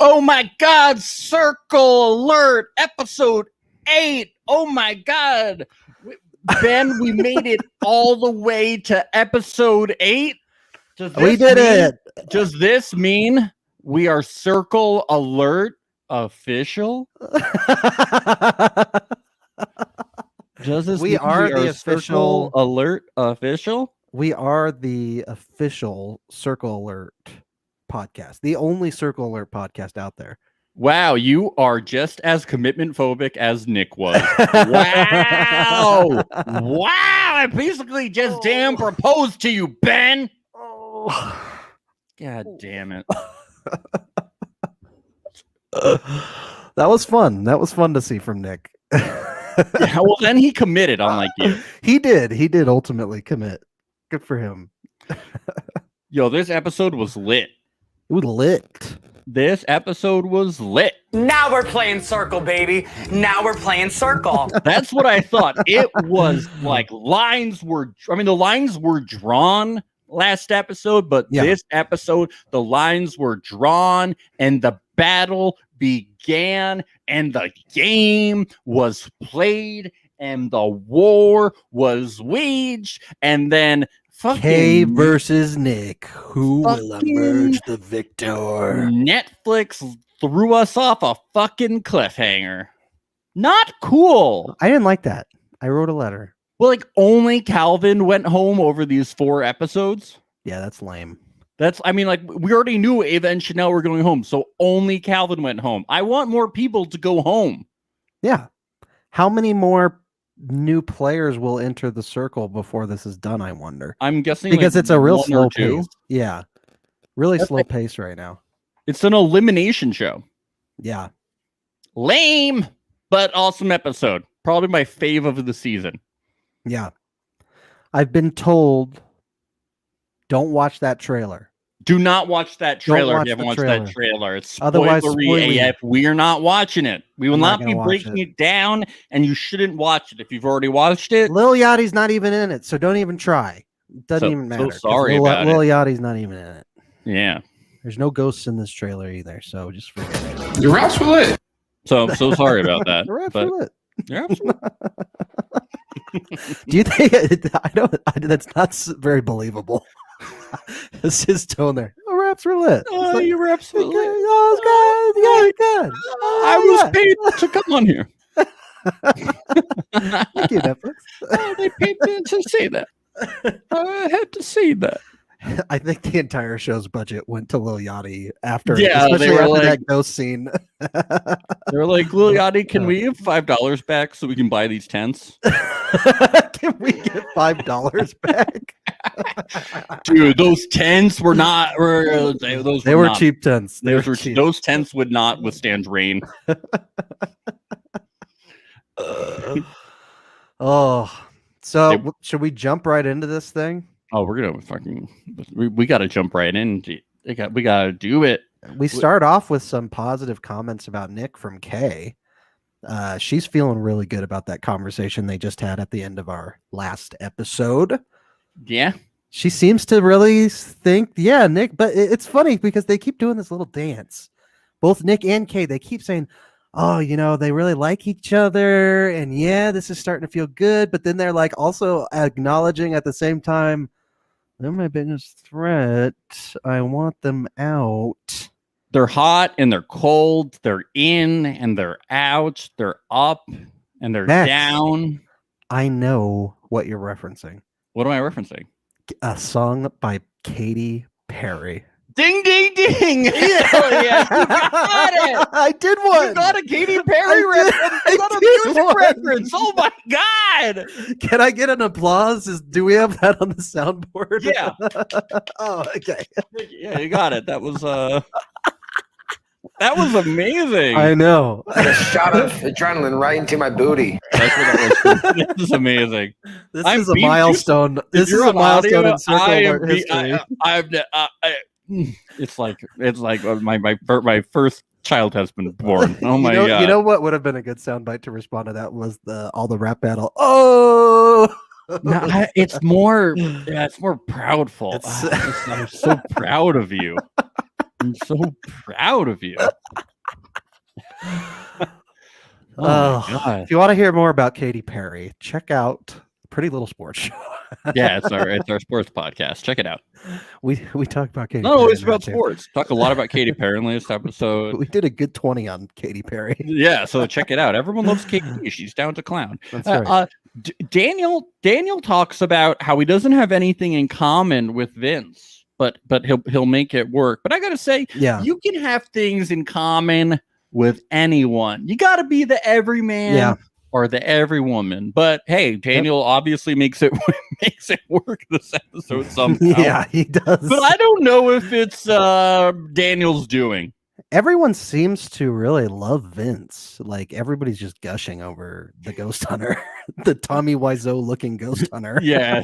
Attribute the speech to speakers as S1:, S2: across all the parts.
S1: Oh my God, Circle Alert, episode 8. Oh my God. Ben, we made it all the way to episode 8.
S2: We did it.
S1: Does this mean we are Circle Alert official? Does this
S2: We
S1: mean
S2: are
S1: we
S2: the
S1: are
S2: official
S1: Circle Alert official?
S2: We are the official Circle Alert podcast, the only Circle Alert podcast out there.
S1: Wow, you are just as commitment phobic as Nick was. Wow. Wow, I basically just damn proposed to you, Ben.
S2: Oh.
S1: God damn it.
S2: That was fun. That was fun to see from Nick.
S1: Yeah, well, then he committed, unlike you.
S2: He did ultimately commit. Good for him.
S1: Yo, this episode was lit.
S2: It was lit.
S1: This episode was lit.
S3: Now we're playing Circle, baby. Now we're playing Circle.
S1: That's what I thought. It was like the lines were drawn last episode, but this episode, the lines were drawn and the battle began and the game was played and the war was waged, and then
S2: Kay versus Nick. Who will emerge the victor?
S1: Netflix threw us off a fucking cliffhanger. Not cool.
S2: I didn't like that. I wrote a letter.
S1: Well, like only Calvin went home over these 4 episodes.
S2: Yeah, that's lame.
S1: Like we already knew Ava and Chanel were going home, so only Calvin went home. I want more people to go home.
S2: Yeah. How many more new players will enter the circle before this is done, I wonder?
S1: I'm guessing
S2: because
S1: like
S2: it's a real slow
S1: 2.
S2: pace. Yeah. Really slow pace right now.
S1: It's an elimination show.
S2: Yeah.
S1: Lame, but awesome episode. Probably my fave of the season.
S2: Yeah. I've been told don't watch that trailer.
S1: Do not watch that trailer if you haven't watched
S2: trailer.
S1: that trailer. It's
S2: Otherwise,
S1: spoilery AF. We are not watching it. We will not be
S2: watch
S1: breaking it down, and you shouldn't watch it if you've already watched it.
S2: Lil Yachty's not even in it, so don't even try. It doesn't even matter.
S1: Sorry about
S2: Lil Yachty's not even in it.
S1: Yeah.
S2: There's no ghosts in this trailer either, so just forget it.
S4: Your raps were lit.
S1: So I'm so sorry about that.
S2: The raps
S1: but
S2: were lit.
S1: you're absolutely
S2: Do you think that's not very believable? It's his tone there. The raps were lit.
S1: Oh, you were absolutely lit.
S2: Oh, good.
S1: I was paid to come on here.
S2: Thank you, Netflix.
S1: They paid me to say that. I had to say that.
S2: I think the entire show's budget went to Lil Yachty after,
S1: Yeah,
S2: especially
S1: they were
S2: after
S1: like,
S2: that ghost scene.
S1: They were like, Lil Yachty, can we have $5 back so we can buy these tents?
S2: Can we get $5 back?
S1: Dude, those tents were not. They
S2: were cheap tents.
S1: Those tents would not withstand rain.
S2: So should we jump right into this thing?
S1: Oh, we're gonna fucking. We got to jump right in. We got to do it.
S2: We start off with some positive comments about Nick from Kay. She's feeling really good about that conversation they just had at the end of our last episode.
S1: Yeah.
S2: She seems to really think, yeah, Nick, but it's funny because they keep doing this little dance. Both Nick and Kay, they keep saying, oh, they really like each other. And yeah, this is starting to feel good. But then they're like also acknowledging at the same time, they're my biggest threat. I want them out.
S1: They're hot and they're cold. They're in and they're out. They're up and they're down.
S2: I know what you're referencing.
S1: What am I referencing?
S2: A song by Katy Perry.
S1: Ding, ding, ding. Yeah, you got it.
S2: I did one.
S1: You got a Katy Perry reference. You got a music reference. Oh, my God.
S2: Can I get an applause? Do we have that on the soundboard?
S1: Yeah.
S2: Oh, okay.
S1: Yeah, you got it. That was amazing.
S2: I know.
S4: A shot of adrenaline right into my booty.
S1: That's what that was. This is amazing.
S2: This is a milestone. This is a milestone in Circle Alert history.
S1: It's like my first child has been born. Oh my God.
S2: You know what would have been a good soundbite to respond to that was all the rap battle. Oh,
S1: no, it's more proudful. I'm so proud of you. I'm so proud of you.
S2: Oh,
S1: my God.
S2: if you want to hear more about Katy Perry, check out Pretty Little Sports Show.
S1: Yeah, it's our sports podcast. Check it out.
S2: We talk about Katy
S1: Not
S2: Perry.
S1: always about sports. Talk a lot about Katy Perry in this episode.
S2: We did a good 20 on Katy Perry.
S1: Yeah, so check it out. Everyone loves Katy. She's down to clown.
S2: That's right.
S1: Daniel talks about how he doesn't have anything in common with Vince, but he'll make it work. But I gotta say,
S2: Yeah,
S1: you can have things in common with anyone. You got to be the everyman or the everywoman. But hey, Daniel obviously makes it work this episode somehow.
S2: Yeah, he does.
S1: But I don't know if it's Daniel's doing.
S2: Everyone seems to really love Vince. Like everybody's just gushing over the ghost hunter, the Tommy Wiseau looking ghost hunter.
S1: Yeah.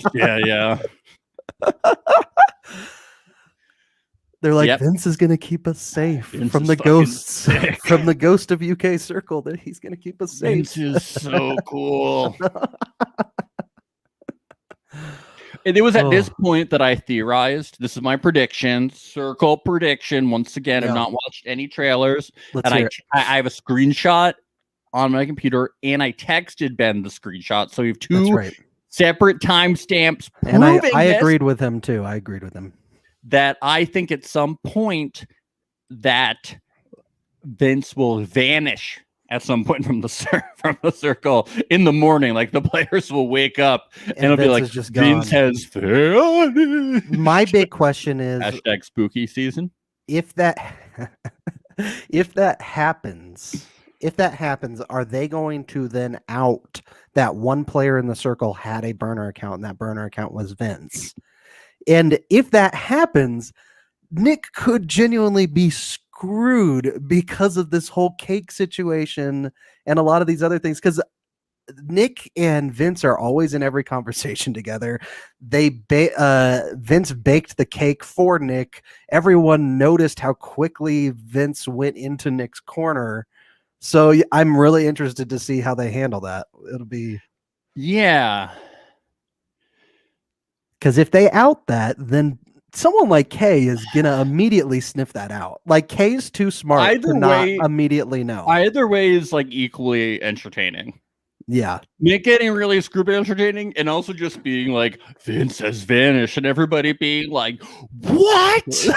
S2: They're like, Vince is going to keep us safe from the ghosts, from the ghost of UK Circle. That he's going to keep us safe.
S1: Vince is so cool. And it was at this point that I theorized. This is my prediction, Circle prediction. Once again, I've not watched any trailers. I have a screenshot on my computer, and I texted Ben the screenshot. So we have two separate timestamps.
S2: And I agreed with him too. I agreed with him.
S1: That I think at some point that Vince will vanish at some point from the circle in the morning. Like the players will wake up and it'll be like, just Vince has vanished.
S2: My big question is
S1: hashtag spooky season.
S2: If that happens, are they going to then out that one player in the circle had a burner account and that burner account was Vince? And if that happens, Nick could genuinely be screwed because of this whole cake situation and a lot of these other things. Because Nick and Vince are always in every conversation together. Vince baked the cake for Nick. Everyone noticed how quickly Vince went into Nick's corner. So I'm really interested to see how they handle that. It'll be because if they out that, then someone like Kay is gonna immediately sniff that out. Like Kay's too smart to not immediately know.
S1: Either way is like equally entertaining.
S2: Yeah,
S1: Nick getting really stupid entertaining, and also just being like Vince has vanished, and everybody being like, "What?"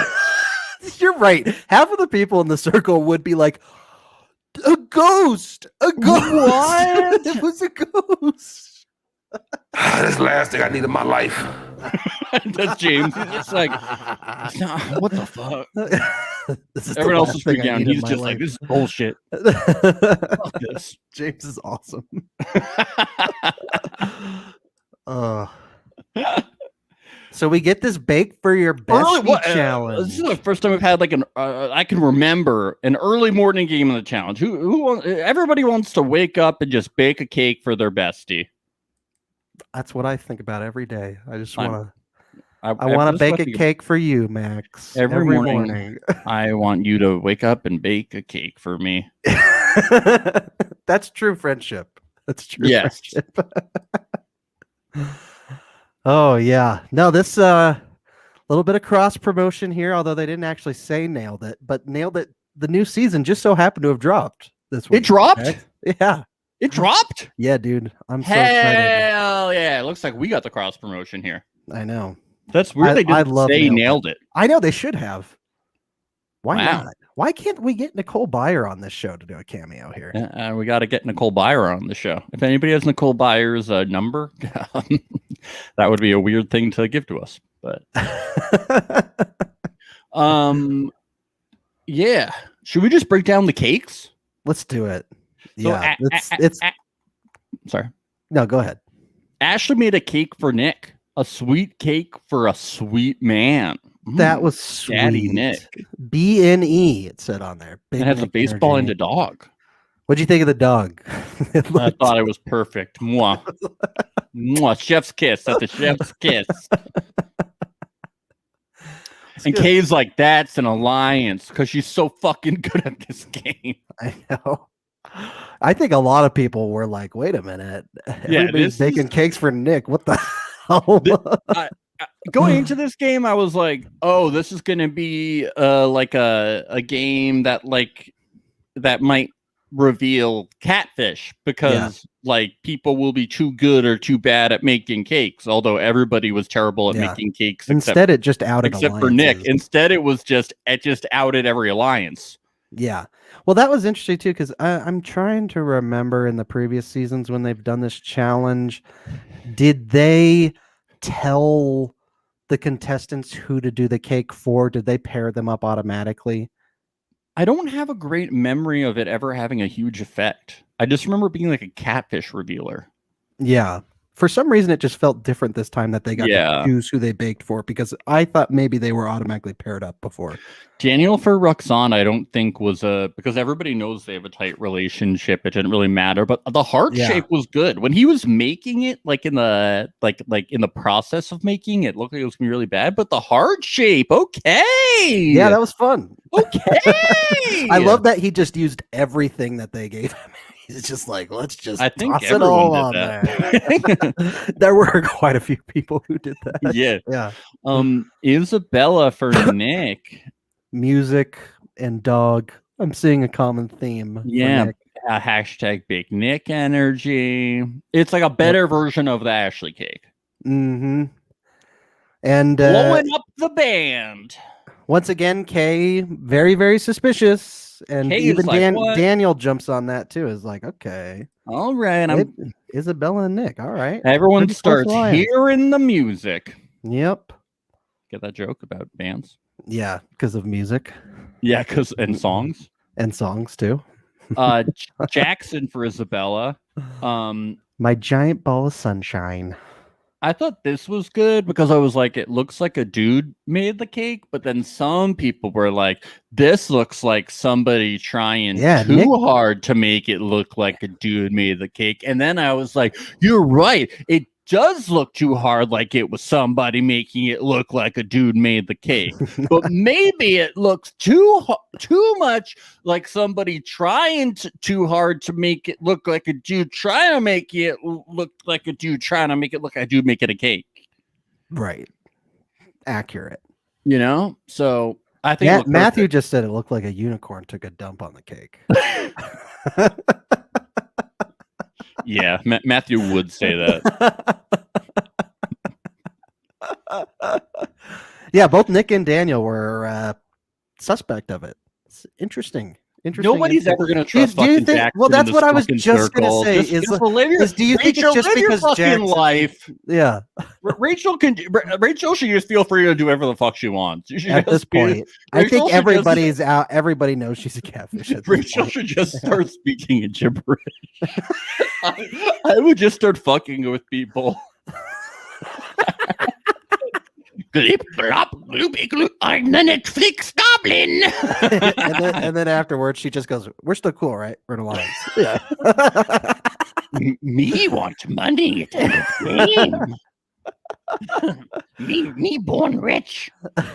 S2: You're right. Half of the people in the circle would be like, "A ghost! A ghost!
S1: What?
S2: It was a ghost."
S4: That's the last thing I need in my life.
S1: That's James. He's just like, what the fuck? Everyone else is freaking out. He's just like, this is bullshit. Fuck this.
S2: James is awesome. So we get this bake for your bestie challenge.
S1: This is the first time we've had like I can remember an early morning game of the challenge. Everybody wants to wake up and just bake a cake for their bestie.
S2: That's what I think about every day. I just want to. I want to bake a cake for you, Max.
S1: Every morning. I want you to wake up and bake a cake for me.
S2: That's true friendship. That's true.
S1: Yes.
S2: Friendship. Oh yeah. No, this little bit of cross promotion here, although they didn't actually say nailed it, but nailed it. The new season just so happened to have dropped this week.
S1: It dropped?
S2: Right? Yeah.
S1: It dropped?
S2: Yeah, dude. I'm so excited.
S1: Hell yeah. It looks like we got the cross promotion here.
S2: I know.
S1: That's weird. They didn't say nailed it.
S2: I know they should have. Why not? Why can't we get Nicole Byer on this show to do a cameo here?
S1: We got to get Nicole Byer on the show. If anybody has Nicole Byer's number, that would be a weird thing to give to us. But yeah. Should we just break down the cakes?
S2: Let's do it.
S1: So
S2: yeah.
S1: Sorry.
S2: No, go ahead.
S1: Ashley made a cake for Nick. A sweet cake for a sweet man.
S2: That was sweet.
S1: Daddy Nick.
S2: BNE, it said on there.
S1: It has a baseball and a dog.
S2: What'd you think of the dog?
S1: I thought it was perfect. Mwah. Mwah. Chef's kiss. That's a chef's kiss. And Kay's like, that's an alliance because she's so fucking good at this game.
S2: I know. I think a lot of people were like, wait a minute. Everybody's baking cakes for Nick. What the hell?
S1: going into this game, I was like, "Oh, this is gonna be like a game that might reveal catfish because like people will be too good or too bad at making cakes. Although everybody was terrible at making cakes.
S2: Instead, it just outed
S1: except for Nick. Instead, it was just outed every alliance.
S2: Yeah. Well, that was interesting too, because I'm trying to remember in the previous seasons when they've done this challenge, did they tell the contestants who to do the cake for? Did they pair them up automatically?
S1: I don't have a great memory of it ever having a huge effect. I just remember being like a catfish revealer.
S2: Yeah. For some reason, it just felt different this time that they got to choose who they baked for, because I thought maybe they were automatically paired up before.
S1: Daniel for Roxanne, I don't think was because everybody knows they have a tight relationship. It didn't really matter, but the heart shape was good when he was making it. Like in the in the process of making it, looked like it was gonna be really bad. But the heart shape, okay,
S2: yeah, that was fun.
S1: Okay,
S2: I love that he just used everything that they gave him. It's just like, let's just toss it all on there. There were quite a few people who did that.
S1: Yeah. Isabella for Nick.
S2: Music and dog. I'm seeing a common theme.
S1: Yeah. Hashtag Big Nick energy. It's like a better version of the Ashley cake.
S2: Mm-hmm. And
S1: blowing up the band.
S2: Once again, Kay, very, very suspicious. And
S1: Kay
S2: even
S1: like,
S2: Daniel jumps on that too. Is like, okay,
S1: all right,
S2: Isabella and Nick. All right,
S1: everyone starts hearing the music.
S2: Yep.
S1: Get that joke about bands?
S2: Yeah, because of music.
S1: Yeah, and songs
S2: too.
S1: Jackson for Isabella.
S2: My giant ball of sunshine.
S1: I thought this was good because I was like, it looks like a dude made the cake, but then some people were like, this looks like somebody trying too hard to make it look like a dude made the cake. And then I was like, you're right. It does look too hard, like it was somebody making it look like a dude made the cake. But maybe it looks too much like somebody trying too hard to make it look like a dude trying to make it look like a dude trying to make it look like a dude making a cake.
S2: Right. Accurate.
S1: You know? So I think
S2: Matthew just said it looked like a unicorn took a dump on the cake.
S1: Yeah, Matthew would say that.
S2: Yeah, both Nick and Daniel were suspect of it. It's interesting.
S1: Nobody's ever going to trust fucking Jackson.
S2: Well, that's what I was just going to say. Do you think it's just because Jackson?
S1: Life?
S2: Yeah,
S1: Rachel should just feel free to do whatever the fuck she wants.
S2: At this point, I think everybody's out. Everybody knows she's a catfish.
S1: Rachel should just start speaking in gibberish. I would just start fucking with people. Glip, glop, gloopy, gloop, I'm the Netflix goblin.
S2: and then afterwards, she just goes, we're still cool, right? We're in alliance. Yeah.
S1: Me want money. me born rich.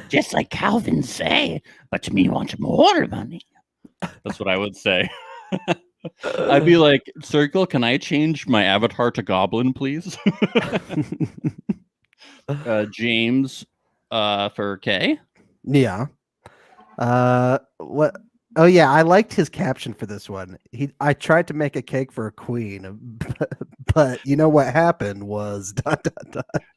S1: Just like Calvin say. But me want more money. That's what I would say. I'd be like, Circle, can I change my avatar to goblin, please? James for K.
S2: Yeah. What? Oh yeah, I liked his caption for this one. I tried to make a cake for a queen, but you know what happened was ...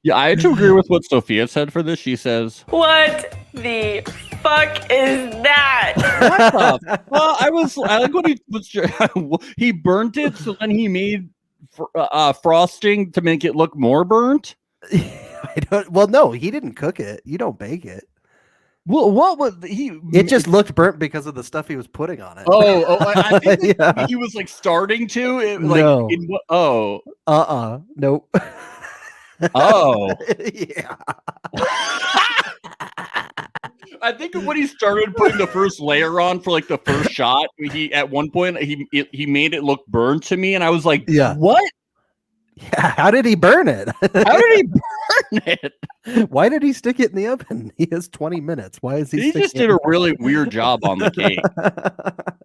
S1: Yeah, I had to agree with what Sophia said for this. She says,
S5: "What the fuck is that?"
S1: Well, I like what he was. He burnt it, so then he made frosting to make it look more burnt.
S2: Well, no, he didn't cook it. You don't bake it.
S1: Well, what was he?
S2: It just looked burnt because of the stuff he was putting on it.
S1: I think he was like starting to.
S2: No. Nope.
S1: Oh.
S2: Yeah.
S1: I think when he started putting the first layer on for like the first shot, at one point he made it look burned to me, and I was like,
S2: yeah,
S1: what?
S2: Yeah, how did he burn it?
S1: How did he burn it?
S2: Why did he stick it in the oven? He has 20 minutes. Why is he?
S1: He just did a really weird job on the cake.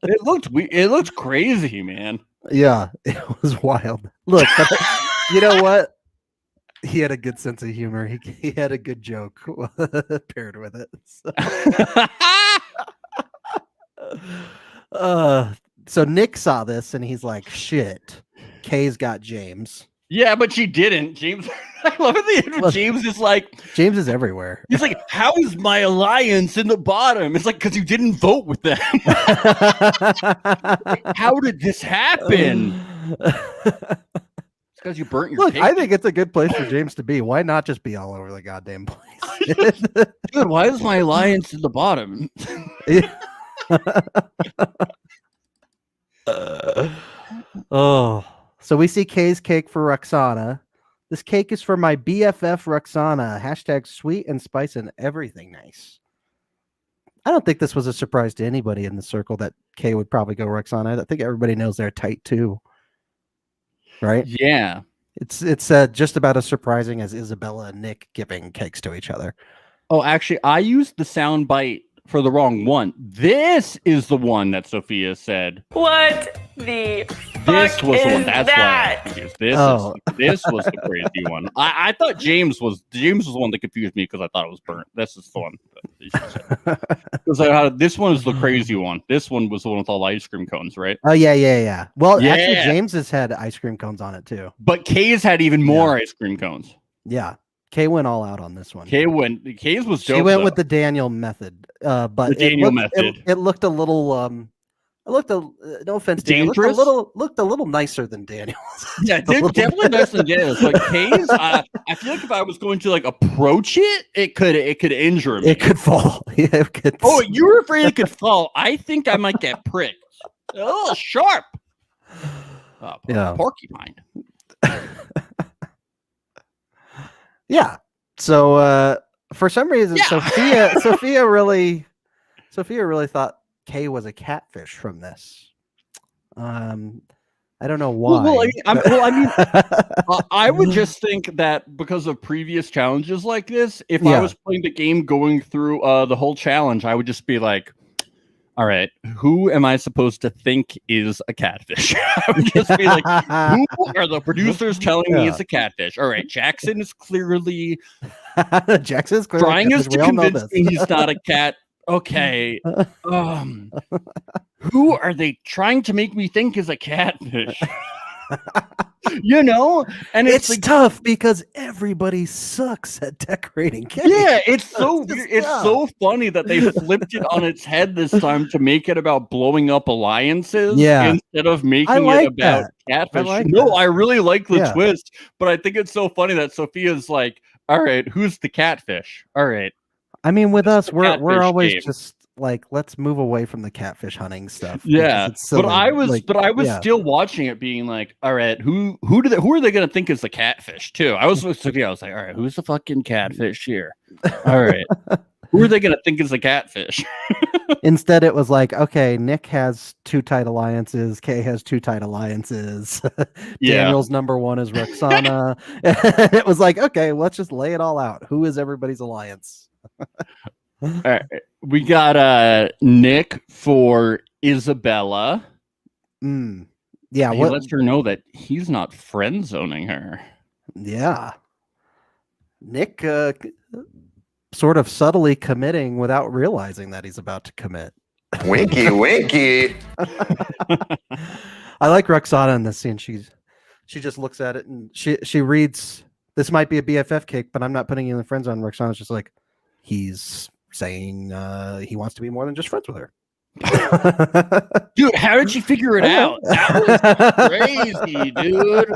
S1: It looked crazy, man.
S2: Yeah, it was wild. Look, you know what? he had a good sense of humor. He had a good joke paired with it. So Nick saw this and he's like, "Shit, Kay's got James."
S1: Yeah, but she didn't. James, I love at the end.
S2: Well,
S1: James is like,
S2: James is everywhere.
S1: he's like, "How is my alliance in the bottom?" It's like, because you didn't vote with them. How did this happen? It's because you burnt your.
S2: Look,
S1: pig.
S2: I think it's a good place for James to be. Why not just be all over the goddamn place?
S1: Dude, why is my alliance in the bottom?
S2: Oh, so we see Kay's cake for Roxana. This cake is for my BFF Roxana. Hashtag sweet and spice and everything nice. I don't think this was a surprise to anybody in the circle that Kay would probably go Roxana. I think everybody knows they're tight too. Right?
S1: Yeah.
S2: It's just about as surprising as Isabella and Nick giving cakes to each other.
S1: Oh, actually, I used the sound bite for the wrong one. This is the one that Sophia said.
S5: What the
S1: This
S5: fuck
S1: was the one.
S5: is
S1: That's
S5: that?
S1: why I confused. This was the crazy one. I thought James was the one that confused me because I thought it was burnt. This is the one. Because this one is the crazy one. This one was the one with all the ice cream cones, right?
S2: Oh yeah. Well,
S1: Yeah.
S2: actually, James has had ice cream cones on it too.
S1: But Kay's had even more ice cream cones.
S2: Yeah, Kay went all out on this one.
S1: Kay's was dope.
S2: She went with the Daniel method, but
S1: The Daniel method.
S2: It looked a little no offense, Daniel,
S1: dangerous.
S2: Looked a little nicer than Daniel's.
S1: Yeah, definitely nicer than Daniel's. Like Kay's, I feel like if I was going to like approach it, it could injure me.
S2: It could fall. Yeah, it could.
S1: Oh, you were afraid it could fall. I think I might get pricked. Oh, sharp.
S2: Yeah.
S1: Porcupine.
S2: Yeah. So for some reason, Sophia really thought Kay was a catfish from this. I don't know why.
S1: I would just think that because of previous challenges like this, if I was playing the game going through the whole challenge, I would just be like, all right, who am I supposed to think is a catfish? I would just be like, who are the producers telling me it's a catfish? All right, Jackson is clearly trying to convince me he's not a cat. Okay. Who are they trying to make me think is a catfish? And
S2: it's like, tough because everybody sucks at decorating cake.
S1: Yeah, it's so weird. It's so funny that they flipped it on its head this time to make it about blowing up alliances instead of making it about catfish. I really like the twist, but I think it's so funny that Sophia's like, all right, who's the catfish? All right.
S2: I mean, with us, we're always just like, let's move away from the catfish hunting stuff.
S1: Yeah, but I was still watching it, being like, all right, who are they gonna think is the catfish too? I was like, all right, who's the fucking catfish here? All right, who are they gonna think is the catfish?
S2: Instead, it was like, okay, Nick has 2 tight alliances, Kay has 2 tight alliances. Daniel's number 1 is Roxana. It was like, okay, let's just lay it all out. Who is everybody's alliance?
S1: All right, we got Nick for Isabella.
S2: Yeah,
S1: he lets her know that he's not friend zoning her.
S2: Yeah, Nick sort of subtly committing without realizing that he's about to commit.
S4: Winky, winky.
S2: I like Roxana in this scene. She just looks at it and she reads, "This might be a BFF cake, but I'm not putting you in the friend zone." Roxana's just like, he's saying he wants to be more than just friends with her.
S1: Dude, how did she figure it out? That was crazy, dude.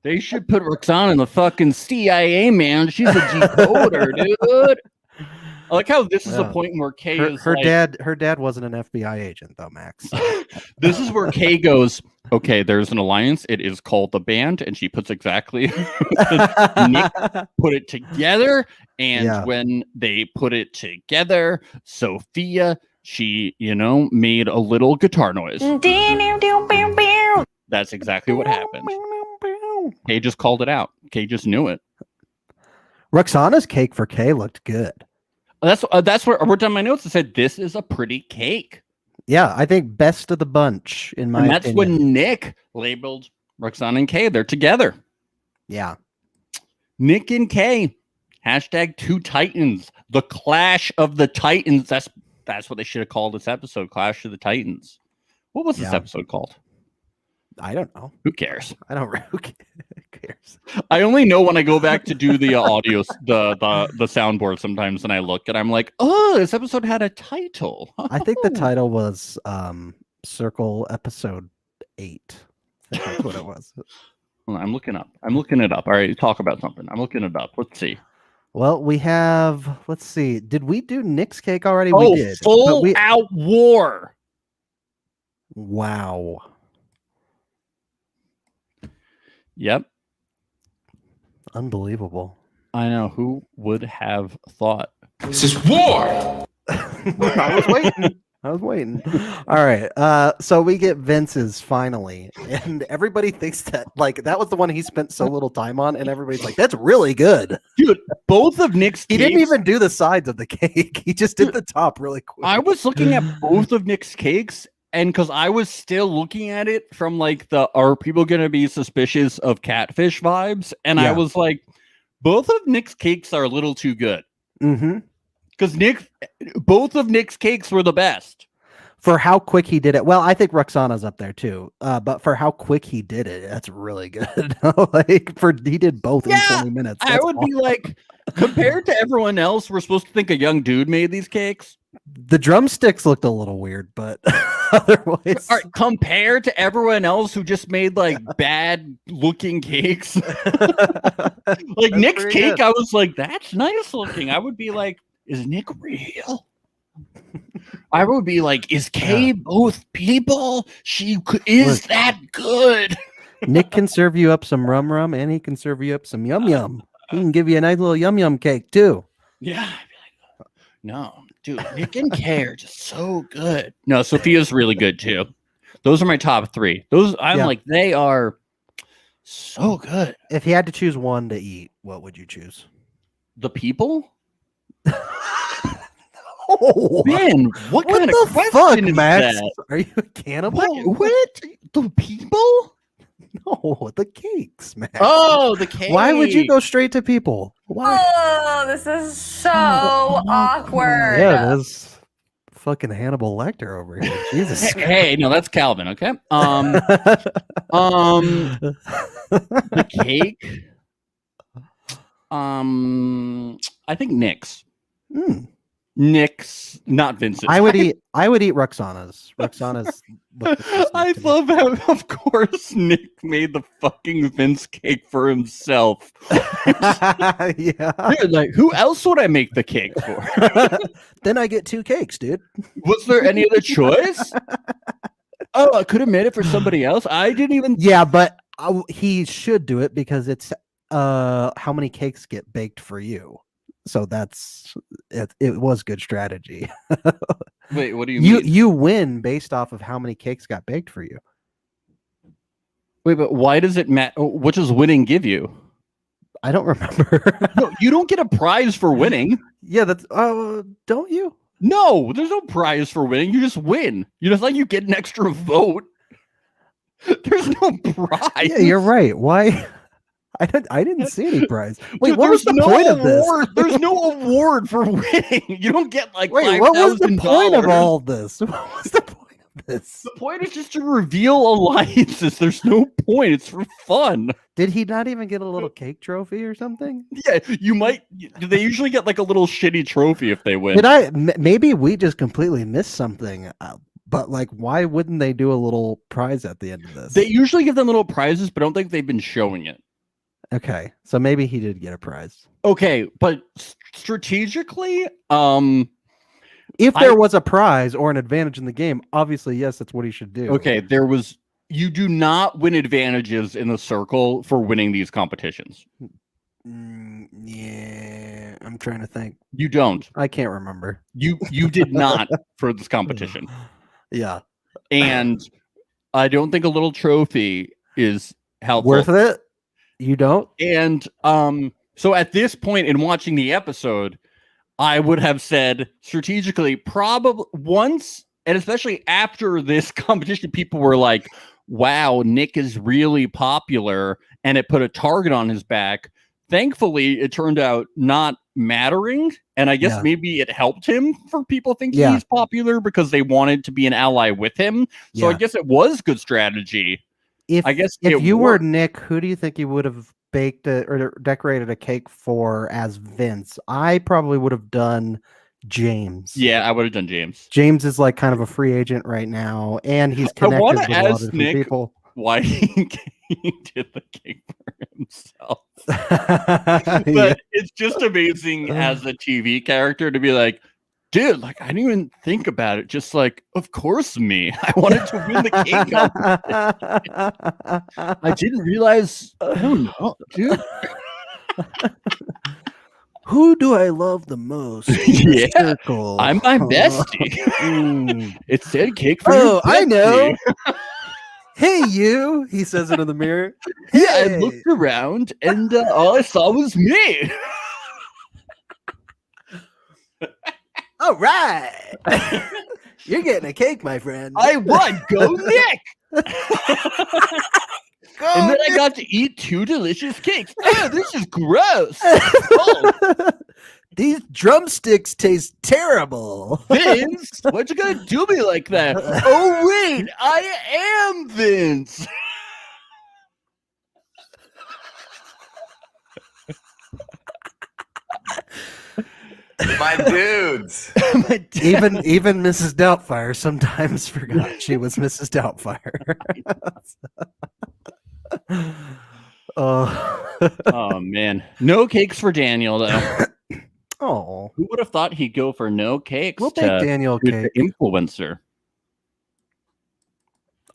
S1: They should put Roxana in the fucking CIA, man. She's a decoder, dude. I like how this is a point where Kay is
S2: her dad wasn't an FBI agent though, Max.
S1: This is where Kay goes, okay, there's an alliance. It is called the Band, and she puts exactly Nick put it together. And when they put it together, Sophia, she, made a little guitar noise. That's exactly what happened. Kay just called it out. Kay just knew it.
S2: Roxana's cake for Kay looked good.
S1: That's where I wrote down my notes and said, this is a pretty cake.
S2: Yeah, I think best of the bunch in my opinion.
S1: That's when Nick labeled Roxana and Kay. They're together.
S2: Yeah.
S1: Nick and Kay. Hashtag two Titans. The Clash of the Titans. That's what they should have called this episode. Clash of the Titans. What was this episode called?
S2: I don't know.
S1: Who cares?
S2: I don't. Who cares?
S1: I only know when I go back to do the audio, the soundboard sometimes, and I look and I'm like, oh, this episode had a title.
S2: I think the title was Circle Episode 8. That's what it was.
S1: Hold on, I'm looking it up. All right, talk about something. I'm looking it up. Let's see.
S2: Well, we have. Let's see. Did we do Nick's cake already?
S1: Oh,
S2: we did.
S1: Full Out War.
S2: Wow.
S1: Yep.
S2: Unbelievable.
S1: I know. Who would have thought?
S4: This is war.
S2: I was waiting. All right. So we get Vince's finally, and everybody thinks that that was the one he spent so little time on, and everybody's like, "That's really good,
S1: dude." Both of Nick's
S2: he didn't even do the sides of the cake; he just did the top really quick.
S1: I was looking at both of Nick's cakes, and because I was still looking at it from are people going to be suspicious of catfish vibes, and I was like, both of Nick's cakes are a little too good.
S2: Mm-hmm.
S1: Because both of Nick's cakes were the best.
S2: For how quick he did it. Well, I think Roxana's up there too. But for how quick he did it, that's really good. He did both in 20 minutes.
S1: I would be like, compared to everyone else, we're supposed to think a young dude made these cakes.
S2: The drumsticks looked a little weird, but otherwise.
S1: All right, compared to everyone else who just made bad looking cakes. Nick's cake, good. I was like, that's nice looking. I would be like, is Nick real? I would be like, is Kay both people? Is that good?
S2: Nick can serve you up some rum and he can serve you up some yum. He can give you a nice little yum cake too.
S1: Yeah. I'd be like, no, dude, Nick and Kay are just so good. No, Sophia's really good too. Those are my top 3. They are so good.
S2: If you had to choose one to eat, what would you choose?
S1: The people?
S2: Oh,
S1: man, what kind of question is
S2: Max?
S1: that?
S2: Are you a cannibal?
S1: What? The people?
S2: No, the cakes, man.
S1: Oh, the cake.
S2: Why would you go straight to people? Why?
S5: Oh, this is so awkward.
S2: Yeah, that's fucking Hannibal Lecter over here. Jesus.
S1: Hey, no, that's Calvin. Okay. The cake. I think Nick's. Nick's, not Vincent's.
S2: I would eat Roxana's.
S1: I love how, of course, Nick made the fucking Vince cake for himself.
S2: Yeah.
S1: Dude, who else would I make the cake for?
S2: Then I get 2 cakes, dude.
S1: Was there any other choice? Oh, I could have made it for somebody else. I didn't even.
S2: Yeah, but he should do it because it's how many cakes get baked for you. So that's it. It was good strategy.
S1: Wait, what do you mean?
S2: You win based off of how many cakes got baked for you.
S1: Wait, but why does it matter? What does winning give you?
S2: I don't remember.
S1: No, you don't get a prize for winning.
S2: Yeah, that's don't you?
S1: No, there's no prize for winning. You just win. You get an extra vote. There's no prize.
S2: Yeah, you're right. Why? I didn't see any prize. Wait,
S1: dude,
S2: what was the point of this?
S1: There's no award for winning. You don't get
S2: Wait, what was the point of all this? What was the point of this?
S1: The point is just to reveal alliances. There's no point. It's for fun.
S2: Did he not even get a little cake trophy or something?
S1: Yeah, you might. They usually get a little shitty trophy if they win.
S2: Maybe we just completely missed something. But why wouldn't they do a little prize at the end of this?
S1: They usually give them little prizes, but I don't think they've been showing it.
S2: Okay, so maybe he did get a prize.
S1: Okay, but strategically,
S2: if there was a prize or an advantage in the game, obviously, yes, that's what he should do.
S1: Okay, you do not win advantages in the circle for winning these competitions.
S2: Yeah, I'm trying to think.
S1: You don't.
S2: I can't remember.
S1: You did not for this competition.
S2: Yeah.
S1: And I don't think a little trophy is helpful.
S2: Worth it? You don't?
S1: And so at this point in watching the episode, I would have said strategically, probably once, and especially after this competition, people were like, wow, Nick is really popular, and it put a target on his back, thankfully, it turned out not mattering. And I guess maybe it helped him for people thinking he's popular because they wanted to be an ally with him. So I guess it was good strategy.
S2: If
S1: if
S2: you were Nick, who do you think you would have baked or decorated a cake for as Vince? I probably would have done James.
S1: Yeah, I would have done James.
S2: James is like kind of a free agent right now, and he's connected with a lot of different people.
S1: Why he did the cake for himself. But it's just amazing as a TV character to be like, dude, like, I didn't even think about it. Just like, of course, me. I wanted to win the cake. I didn't realize. I don't know, dude.
S2: Who do I love the most?
S1: Yeah,
S2: circle?
S1: I'm my bestie. It said cake for you.
S2: I know. Hey, you. He says it in the mirror.
S1: Hey. Yeah, I looked around and all I saw was me.
S2: All right. You're getting a cake, my friend.
S1: I won. Go, Nick. And then I got to eat 2 delicious cakes. Oh, this is gross. Oh.
S2: These drumsticks taste terrible.
S1: Vince, why'd you gotta do me like that? Oh, wait, I am Vince.
S6: My dudes.
S2: Even Mrs. Doubtfire sometimes forgot she was Mrs. Doubtfire.
S1: Oh man, no cakes for Daniel though.
S2: Oh,
S1: who would have thought he'd go for no cakes?
S2: We'll bake Daniel cake.
S1: Influencer.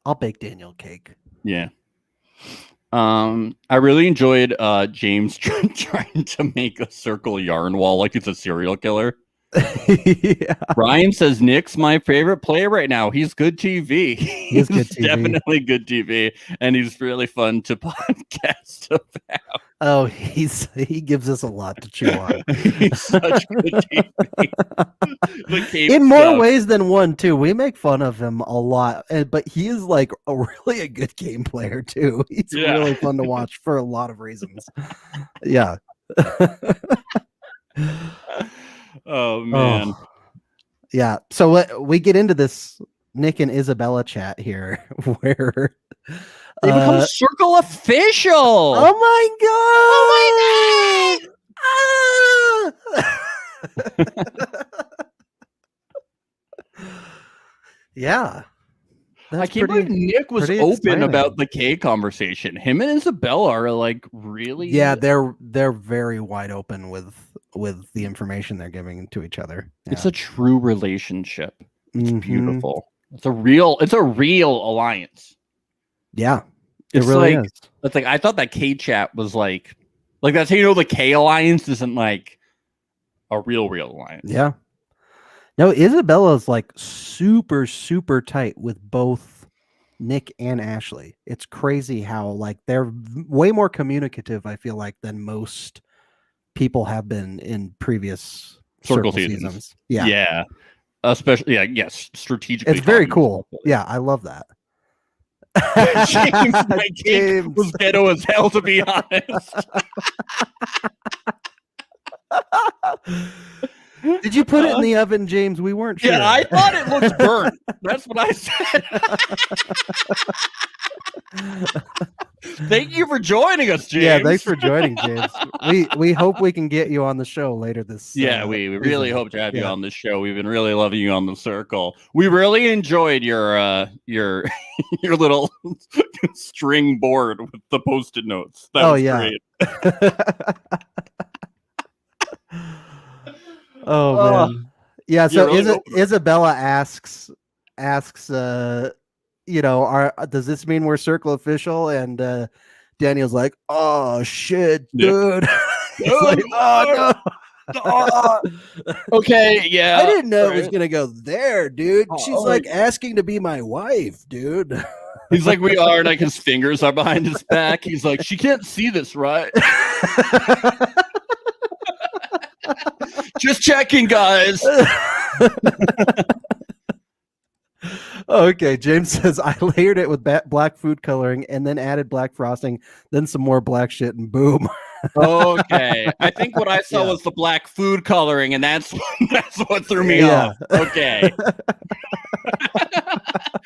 S2: I'll bake Daniel cake.
S1: Yeah. I really enjoyed James trying to make a circle yarn wall like it's a serial killer.
S2: Yeah.
S1: Brian says Nick's my favorite player right now. He's good TV. He's
S2: good TV.
S1: Definitely good TV, and he's really fun to podcast about.
S2: Oh, he gives us a lot to chew on.
S1: He's such good TV.
S2: In more ways than one, too. We make fun of him a lot, but he is like really a good game player too. He's really fun to watch for a lot of reasons. Yeah.
S1: Oh man.
S2: Oh. Yeah. So we get into this Nick and Isabella chat here where
S1: they become Circle official.
S2: Oh my god. Yeah.
S1: I can't believe Nick was open about the K conversation. Him and Isabella are like really.
S2: Yeah, they're very wide open with the information they're giving to each other. Yeah.
S1: It's a true relationship. It's beautiful. It's a real alliance.
S2: Yeah.
S1: It
S2: really is.
S1: It's like I thought that K chat was like that's how you know the K alliance isn't like a real alliance.
S2: Yeah. No, Isabella's like super, super tight with both Nick and Ashley. It's crazy how like they're way more communicative, I feel like, than most people have been in previous Circle seasons. Yeah.
S1: Yeah. Especially, yes, strategically.
S2: It's very cool. Yeah, I love that.
S1: James was ghetto as hell, to be honest.
S2: Did you put it in the oven, James? We weren't sure.
S1: Yeah, I thought it looked burnt. That's what I said. Thank you for joining us, James.
S2: Yeah, thanks for joining, James. We hope we can get you on the show later this.
S1: Yeah, we really hope to have you on the show. We've been really loving you on the Circle. We really enjoyed your little string board with the Post-it notes. That was great.
S2: Oh man, yeah. So really Isabella asks, does this mean we're Circle official? And Daniel's like, oh shit, dude. Like, oh no.
S1: Okay, yeah.
S2: I didn't know it was gonna go there, dude. She's like asking to be my wife, dude.
S1: He's like, we are, like his fingers are behind his back. He's like, she can't see this, right? Just checking, guys.
S2: Okay, James says I layered it with black food coloring and then added black frosting, then some more black shit, and boom.
S1: Okay, I think what I saw was the black food coloring, and that's what threw me off. Okay,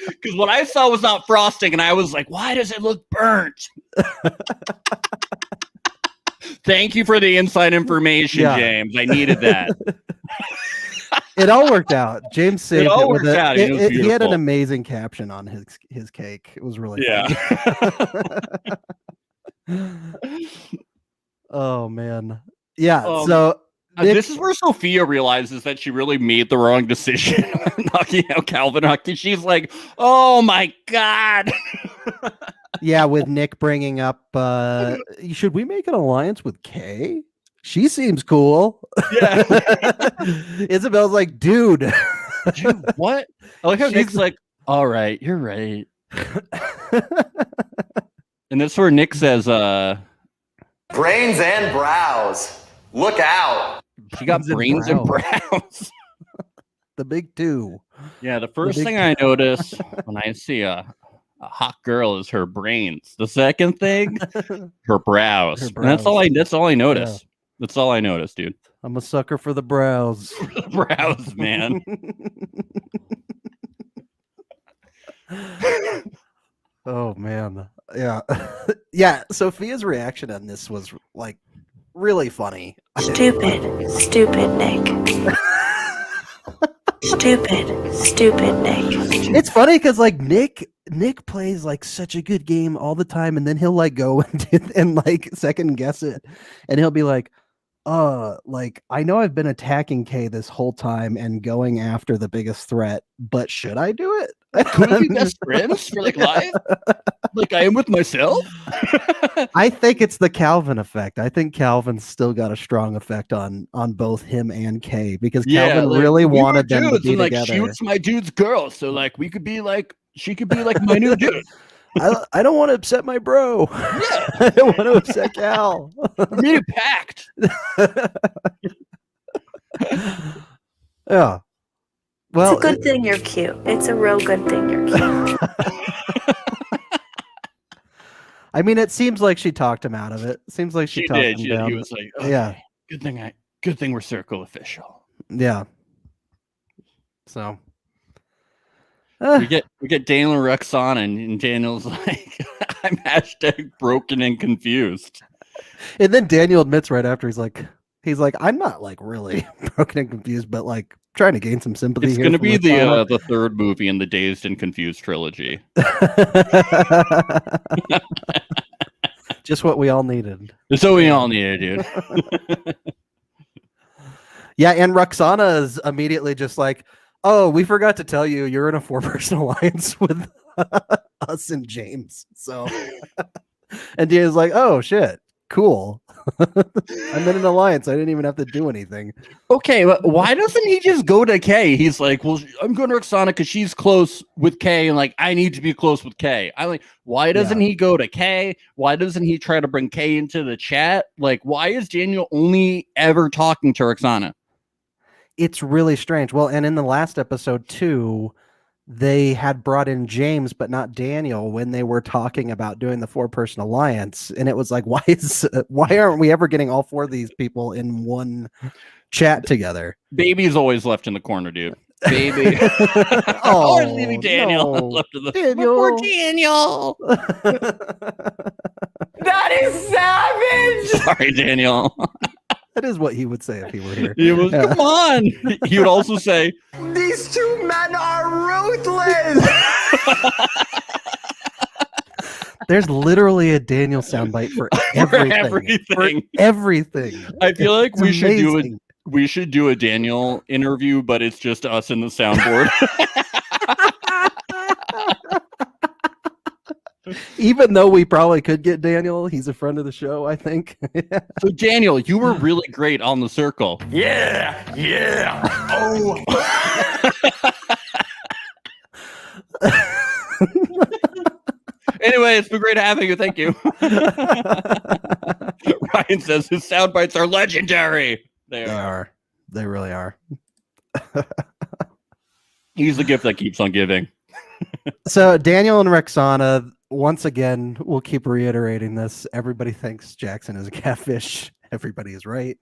S1: because what I saw was not frosting, and I was like, "Why does it look burnt?" Thank you for the inside information, James. I needed that.
S2: It all worked out. James saved it.
S1: Worked out.
S2: He had an amazing caption on his cake. It was really funny. Oh man. Yeah. So
S1: this is where Sophia realizes that she really made the wrong decision knocking out Calvin. She's like, "Oh my god."
S2: Yeah, with Nick bringing up, should we make an alliance with Kay? She seems cool.
S1: Yeah.
S2: Isabel's like, dude,
S1: what? I like how Nick's like, all right, you're right. And that's where Nick says,
S6: brains and brows. Look out.
S1: She got brains and brows.
S2: The big two.
S1: Yeah, the first thing I notice when I see a hot girl is her brains. The second thing, her brows. And that's all I notice. Yeah. That's all I noticed, dude.
S2: I'm a sucker for the brows.
S1: The brows, man.
S2: Oh man. Yeah. Yeah, Sophia's reaction on this was like really funny.
S5: Stupid Nick. Stupid Nick.
S2: It's funny because like Nick plays like such a good game all the time, and then he'll like go and like second guess it, and he'll be like, like I know I've been attacking Kay this whole time and going after the biggest threat, but should I do it?
S1: Could we be best friends for like life? Like I am with myself?
S2: I think it's the Calvin effect. I think Calvin's still got a strong effect on both him and Kay, because Calvin
S1: like,
S2: really wanted them to be
S1: and, like,
S2: together.
S1: She was my dude's girl, so like we could be like, she could be like my new dude.
S2: I don't want to upset my bro.
S1: Yeah.
S2: I don't want to upset Cal.
S1: We made a pact.
S2: Yeah. Well,
S5: it's a good thing you're cute. It's a real good thing you're cute.
S2: I mean, it seems like she talked him out of it. Seems like she talked him down.
S1: He was like, okay,
S2: yeah,
S1: good thing we're circle official.
S2: Yeah. So
S1: we get Daniel and Roxana, and Daniel's like, I'm #broken and confused.
S2: And then Daniel admits right after he's like, I'm not like really broken and confused, but like trying to gain some sympathy.
S1: It's going to be the third movie in the Dazed and Confused trilogy.
S2: Just what we all needed.
S1: Just what we all needed, dude.
S2: Yeah, and Roxana is immediately just like, oh, we forgot to tell you, you're in a 4-person alliance with us and James. So, and Daniel's like, oh shit, cool. I'm in an alliance. I didn't even have to do anything.
S1: Okay, but why doesn't he just go to Kay? He's like, well, I'm going to Roxana because she's close with Kay, and like I need to be close with Kay. I'm like, why doesn't he go to Kay? Why doesn't he try to bring Kay into the chat? Like, why is Daniel only ever talking to Roxana?
S2: It's really strange. Well, and in the last episode too, they had brought in James, but not Daniel, when they were talking about doing the 4-person alliance. And it was like, why aren't we ever getting all 4 of these people in one chat together?
S1: Baby's always left in the corner, dude. Baby.
S2: Oh,
S1: leaving Daniel.
S2: No.
S1: Left in the
S2: Daniel.
S1: Poor Daniel.
S3: That is savage.
S1: Sorry, Daniel.
S2: That is what he would say if he were here.
S1: He was, come on. He would also say,
S3: These two men are ruthless.
S2: There's literally a Daniel soundbite for everything. For everything.
S1: I feel like we should do a Daniel interview, but it's just us in the soundboard.
S2: Even though we probably could get Daniel, he's a friend of the show, I think.
S1: So Daniel, you were really great on the circle.
S6: Yeah. Oh.
S1: Anyway, it's been great having you. Thank you. Ryan says his sound bites are legendary. They are.
S2: They really are.
S1: He's the gift that keeps on giving.
S2: So Daniel and Roxana, once again, we'll keep reiterating this. Everybody thinks Jackson is a catfish. Everybody is right.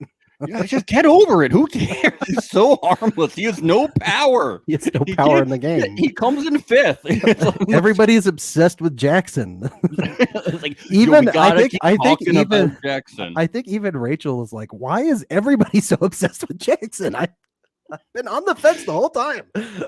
S1: Yeah, just get over it. Who cares? He's so harmless. He has no power.
S2: He has no power in the game.
S1: He comes in fifth.
S2: Everybody's obsessed with Jackson.
S1: Like,
S2: Even
S1: I think
S2: even
S1: Jackson.
S2: I think even Rachel is like, why is everybody so obsessed with Jackson? I've been on the fence the whole time.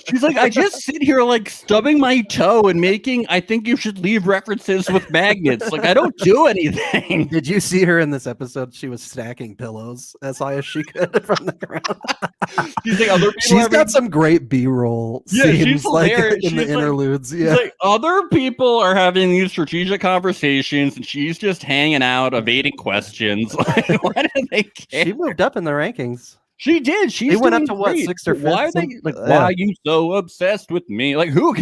S1: She's like, I just sit here like stubbing my toe and making, I think you should leave references with magnets. Like, I don't do anything.
S2: Did you see her in this episode? She was stacking pillows as high as she could from the ground.
S1: She's like,
S2: she's got some great B-roll scenes like in the interludes. Yeah,
S1: like, other people are having these strategic conversations and she's just hanging out, evading questions. Like, why do they care?
S2: She moved up in the rankings.
S1: She did. She
S2: went up to what, 6th or 5th?
S1: Why are they like? Why are you so obsessed with me? Like, who?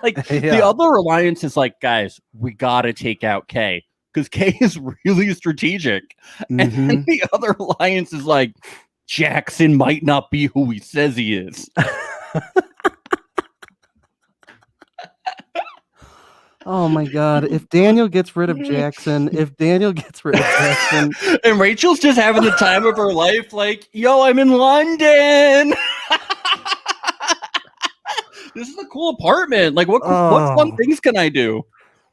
S1: Like the other alliance is like, guys, we gotta take out K because K is really strategic, and then the other alliance is like, Jackson might not be who he says he is.
S2: Oh my God. If Daniel gets rid of Jackson,
S1: and Rachel's just having the time of her life, like, yo, I'm in London. This is a cool apartment. Like, what fun things can I do?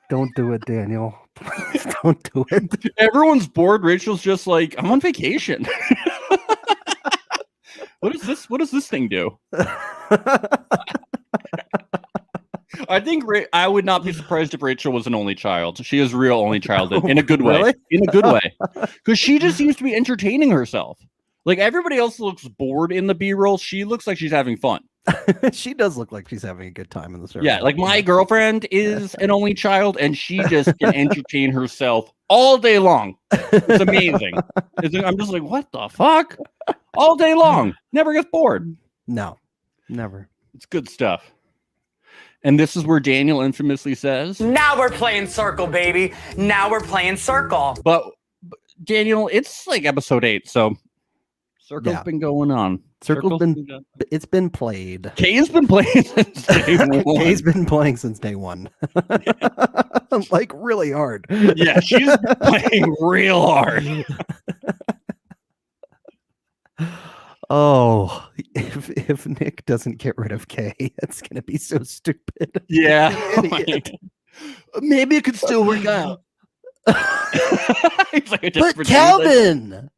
S2: Don't do it, Daniel. Please don't do it.
S1: Everyone's bored. Rachel's just like, I'm on vacation. What does this thing do? I think I would not be surprised if Rachel was an only child. She is a real only child in a good way.
S2: Really?
S1: In a good way. Because she just seems to be entertaining herself. Like, everybody else looks bored in the B-roll. She looks like she's having fun.
S2: She does look like she's having a good time in the service.
S1: Yeah, like my girlfriend is an only child, and she just can entertain herself all day long. It's amazing. I'm just like, what the fuck? All day long. Never gets bored.
S2: No, never.
S1: It's good stuff. And this is where Daniel infamously says,
S3: Now we're playing circle, baby. Now we're playing circle.
S1: But Daniel, it's like episode 8, so circle's been going on.
S2: It's been played.
S1: Kay's been playing since day 1.
S2: Kay's been playing since day 1. Like, really hard.
S1: Yeah, she's playing real hard.
S2: Oh, if Nick doesn't get rid of Kay, it's gonna be so stupid.
S1: Yeah. Like, maybe it could still work out. Like,
S2: but Calvin,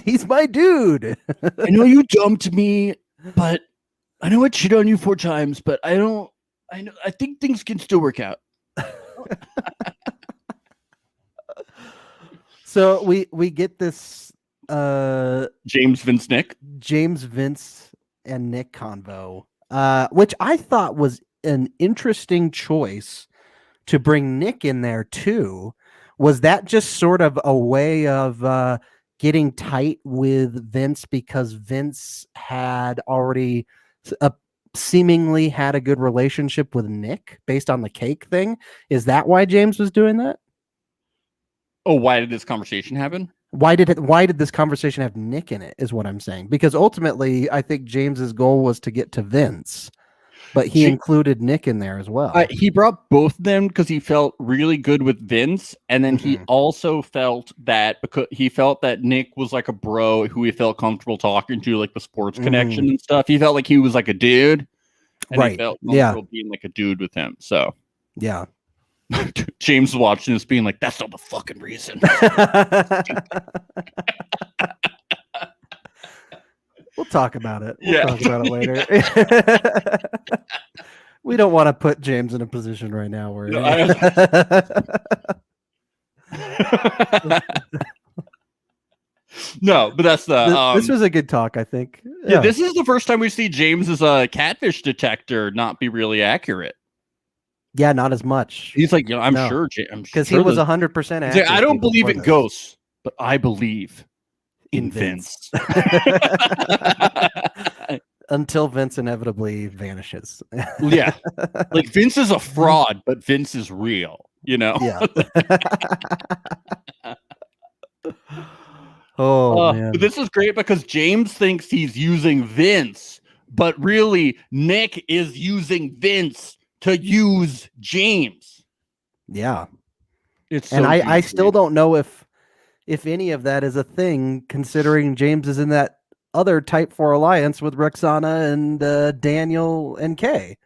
S2: he's my dude.
S1: I know you dumped me, but I know I cheated on you 4 times, but I think things can still work out.
S2: So we get this
S1: James, Vince,
S2: and Nick convo, which I thought was an interesting choice to bring Nick in there too. Was that just sort of a way of getting tight with Vince because Vince had already seemingly had a good relationship with Nick based on the cake thing? Is that why James was doing that?
S1: Oh, why did this conversation happen?
S2: Why did this conversation have Nick in it is what I'm saying. Because ultimately, I think James's goal was to get to Vince, but he included Nick in there as well.
S1: He brought both of them because he felt really good with Vince. And then he also felt that because he felt that Nick was like a bro who he felt comfortable talking to, like the sports connection and stuff. He felt like he was like a dude. And he felt comfortable being like a dude with him. So,
S2: yeah.
S1: James watching this being like, that's not the fucking reason.
S2: We'll talk about it.
S1: We'll
S2: talk about it later. We don't want to put James in a position right now where
S1: no, but that's the
S2: this was a good talk, I think.
S1: Yeah, this is the first time we see James as a catfish detector not be really accurate.
S2: Yeah, not as much.
S1: He's like, I'm sure,
S2: because he was 100% accurate.
S1: I don't believe in ghosts, but I believe in Vince.
S2: Until Vince inevitably vanishes.
S1: Yeah, like Vince is a fraud, but Vince is real. You know?
S2: Yeah. Man.
S1: But this is great because James thinks he's using Vince, but really Nick is using Vince to use James.
S2: Yeah.
S1: It's
S2: And
S1: so
S2: I
S1: goofy.
S2: still don't know if any of that is a thing, considering James is in that other Type 4 alliance with Roxana and Daniel and Kay.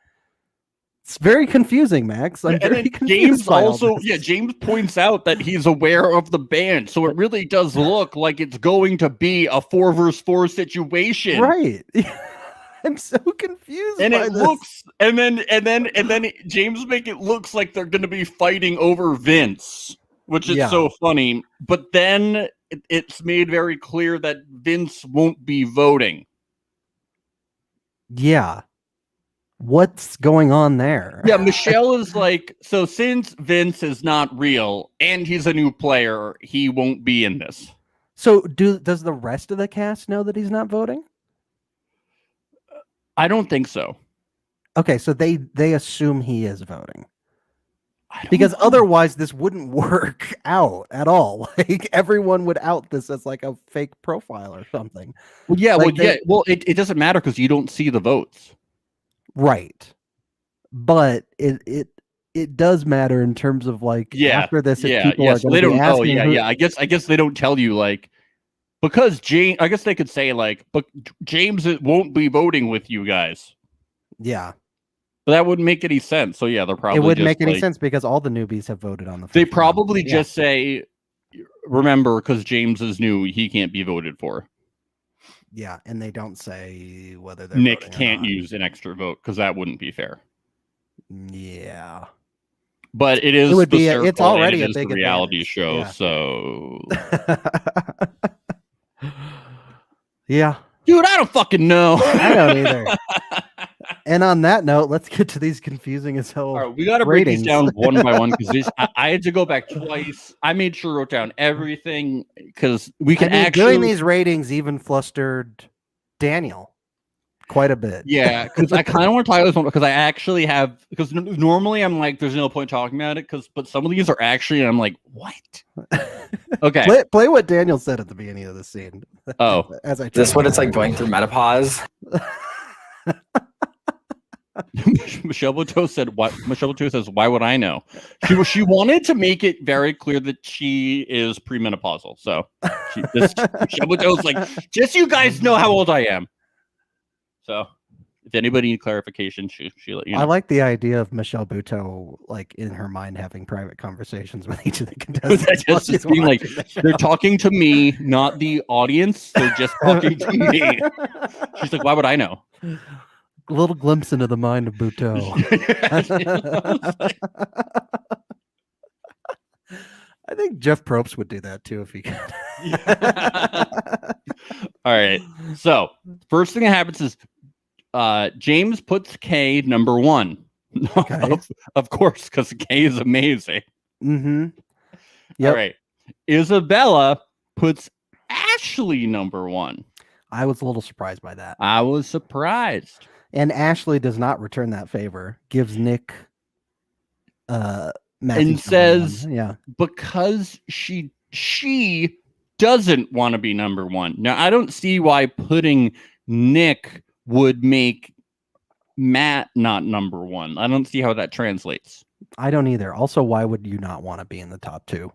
S2: It's very confusing, Max. I'm
S1: and
S2: very
S1: then
S2: confused
S1: James
S2: by all
S1: also,
S2: this.
S1: yeah, James points out that he's aware of the band, so it really does look like it's going to be a 4-versus-4 situation,
S2: Right. I'm so confused
S1: and
S2: by
S1: it
S2: this.
S1: looks, and then James make it looks like they're going to be fighting over Vince, which is so funny. But then it's made very clear that Vince won't be voting.
S2: Yeah. What's going on there?
S1: Yeah, Michelle is like, so since Vince is not real and he's a new player, he won't be in this.
S2: So does the rest of the cast know that he's not voting?
S1: I don't think so.
S2: Okay, so they assume he is voting. Because otherwise this wouldn't work out at all. Like everyone would out this as like a fake profile or something.
S1: Well, yeah,
S2: like
S1: it doesn't matter because you don't see the votes.
S2: Right. But it does matter in terms of like after this, if people are going to be asking.
S1: I guess they don't tell you like, because James. I guess they could say like, but James won't be voting with you guys.
S2: Yeah,
S1: but that wouldn't make any sense. So yeah, they're probably
S2: it wouldn't
S1: just,
S2: make any sense because all the newbies have voted on the.
S1: They probably just say, remember, because James is new, he can't be voted for.
S2: Yeah, and they don't say whether they're
S1: Nick can't use an extra vote because that wouldn't be fair.
S2: Yeah.
S1: But it is.
S2: It would be.
S1: Circle,
S2: it's already a
S1: is
S2: big
S1: the reality
S2: advantage.
S1: show.
S2: Yeah.
S1: So.
S2: Yeah.
S1: Dude, I don't fucking know.
S2: I don't either. And on that note, let's get to these confusing as hell.
S1: All right, we got to break these down one by one because I had to go back twice. I made sure I wrote down everything because we can actually
S2: doing these ratings even flustered Daniel quite a bit.
S1: Yeah, because I kind of want to talk about this one because I actually have, because normally I'm like, there's no point talking about it but some of these are actually, I'm like, what? Okay.
S2: Play what Daniel said at the beginning of the scene.
S1: Oh,
S3: is this what it's like going through menopause?
S1: Michelle Buteau said, "What?" Michelle Buteau says, "Why would I know?" She wanted to make it very clear that she is premenopausal. So Michelle Buteau's like, just so you guys know how old I am. So if anybody need clarification, she let you know.
S2: I like the idea of Michelle Buteau, like in her mind, having private conversations with each of the contestants.
S1: Just being like, they're talking to me, not the audience. They're just talking to me. She's like, why would I know?
S2: A little glimpse into the mind of Buteau. I think Jeff Probst would do that too if he could.
S1: All right. So first thing that happens is James puts K number 1.
S2: Okay.
S1: of course, because K is amazing.
S2: Mm-hmm. Yep.
S1: All right. Isabella puts Ashley number 1.
S2: I was a little surprised by that.
S1: I was surprised.
S2: And Ashley does not return that favor. Gives Nick
S1: and says,
S2: yeah,
S1: because she doesn't want to be number 1. Now, I don't see why putting Nick would make Matt not number 1. I don't see how that translates.
S2: I don't either. Also, why would you not want to be in the top 2?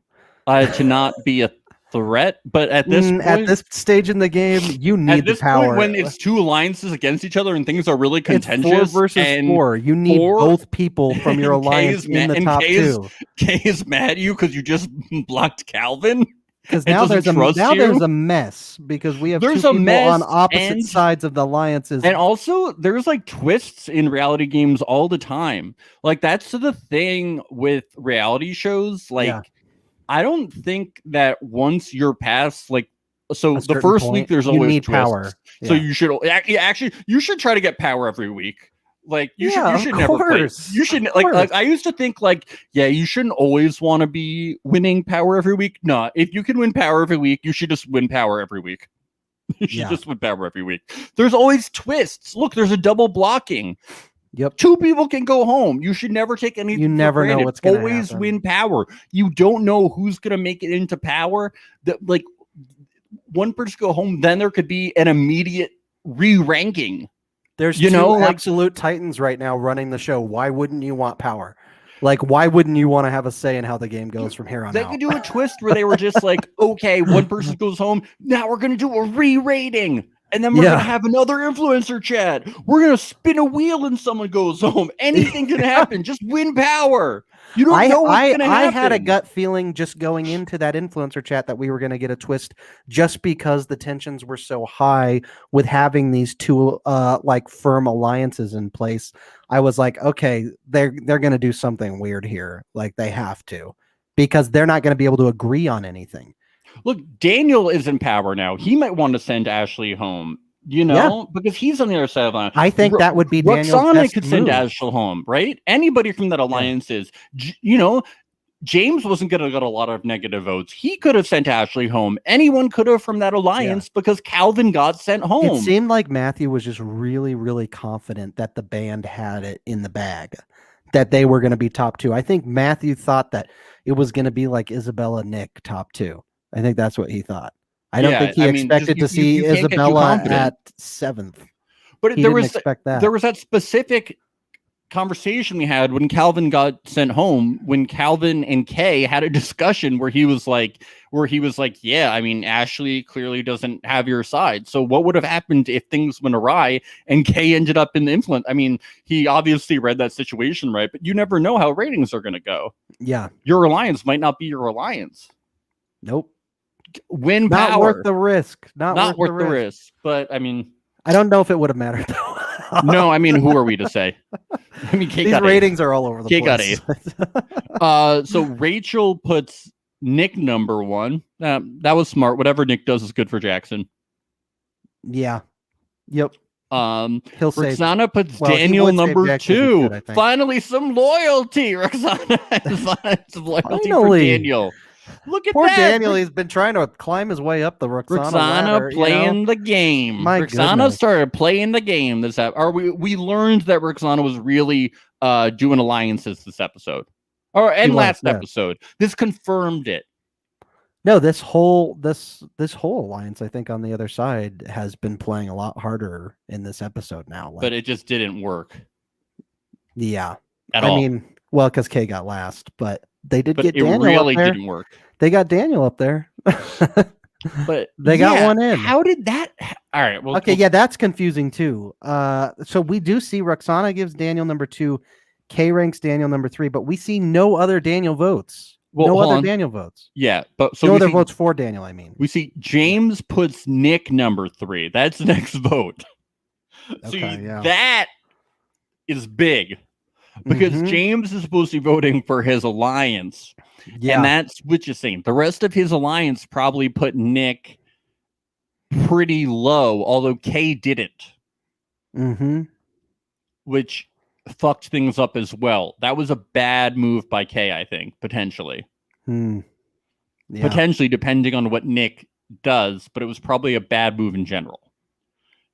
S1: To not be a threat, but at this point,
S2: at this stage in the game, you need the power.
S1: Point, when it's 2 alliances against each other and things are really contentious,
S2: it's 4 versus 4. You need both people from your alliance in the top 2.
S1: Kay is mad at you because you just blocked Calvin.
S2: Because now there's a mess because we have 2 people on opposite sides of the alliances,
S1: and also there's like twists in reality games all the time. Like that's the thing with reality shows. Like I don't think that once you're past like the first week there's always twists.
S2: Power.
S1: So you should you should try to get power every week. Like you should never play. You should like I used to think like, yeah, you shouldn't always want to be winning power every week. No, if you can win power every week, you should just win power every week. You should just win power every week. There's always twists. Look, there's a double blocking.
S2: Yep.
S1: 2 people can go home. You should never take anything.
S2: You never know what's going to happen.
S1: Always win power. You don't know who's going to make it into power. That like one person go home, then there could be an immediate re-ranking.
S2: There's
S1: You
S2: two
S1: know, like-
S2: absolute titans right now running the show. Why wouldn't you want power? Like, why wouldn't you want to have a say in how the game goes from here on
S1: They
S2: out?
S1: could do a twist where they were just like, okay, one person goes home. Now we're going to do a re-rating. And then we're going to have another influencer chat. We're going to spin a wheel and someone goes home. Anything can happen. Just win power. You don't know what's going to happen.
S2: I had a gut feeling just going into that influencer chat that we were going to get a twist just because the tensions were so high with having these two like firm alliances in place. I was like, okay, they're going to do something weird here. Like they have to, because they're not going to be able to agree on anything.
S1: Look, Daniel is in power now. He might want to send Ashley home, you know, because he's on the other side of the line.
S2: I think that would be Daniel's
S1: Roxana
S2: best
S1: could send
S2: move.
S1: Ashley home, right? Anybody from that alliance is, you know, James wasn't going to get a lot of negative votes. He could have sent Ashley home. Anyone could have from that alliance because Calvin got sent home.
S2: It seemed like Matthew was just really, really confident that the band had it in the bag, that they were going to be top two. I think Matthew thought that it was going to be like Isabella, Nick, top two. I think that's what he thought. I don't think he expected to see Isabella at 7th.
S1: But
S2: he
S1: there
S2: didn't
S1: was
S2: expect that.
S1: There was that specific conversation we had when Calvin got sent home, when Calvin and Kay had a discussion where he was like, yeah, I mean, Ashley clearly doesn't have your side. So what would have happened if things went awry and Kay ended up in the influence? I mean, he obviously read that situation right, but you never know how ratings are going to go.
S2: Yeah.
S1: Your alliance might not be your alliance.
S2: Nope.
S1: Win
S2: not
S1: power.
S2: Worth the risk. Not
S1: worth the risk. But I mean,
S2: I don't know if it would have mattered though.
S1: No, I mean, who are we to say? I mean, Kate
S2: these ratings are all over the place.
S1: Got 8. So Rachel puts Nick number 1. That was smart. Whatever Nick does is good for Jackson.
S2: Yeah. Yep.
S1: He'll Roxana puts Daniel number 2. Finally, some loyalty. Roxana has some loyalty for Daniel. Look at
S2: poor
S1: that.
S2: Daniel. He's been trying to climb his way up the Roxana ladder,
S1: playing the game. Roxana started playing the game. We learned that Roxana was really doing alliances this episode, last episode. This confirmed it.
S2: No, this whole alliance, I think, on the other side has been playing a lot harder in this episode now.
S1: But it just didn't work.
S2: Yeah,
S1: at all.
S2: I mean, well, because Kay got last, but they did get Daniel
S1: really
S2: up there.
S1: Didn't work.
S2: They got Daniel up there.
S1: But
S2: they got one in.
S1: How did that? All right. Well,
S2: okay. Yeah, that's confusing too. So we do see Roxana gives Daniel number 2, Kay ranks Daniel number 3, but we see no other Daniel votes.
S1: Well,
S2: no other Daniel votes.
S1: Yeah, but so
S2: no other votes for Daniel. I mean,
S1: we see James puts Nick number 3. That's the next vote.
S2: Okay,
S1: that is big. Because James is supposed to be voting for his alliance. Yeah. And that's what you're saying. The rest of his alliance probably put Nick pretty low, although Kay didn't. Which fucked things up as well. That was a bad move by Kay, I think, potentially.
S2: Yeah.
S1: Potentially, depending on what Nick does, but it was probably a bad move in general.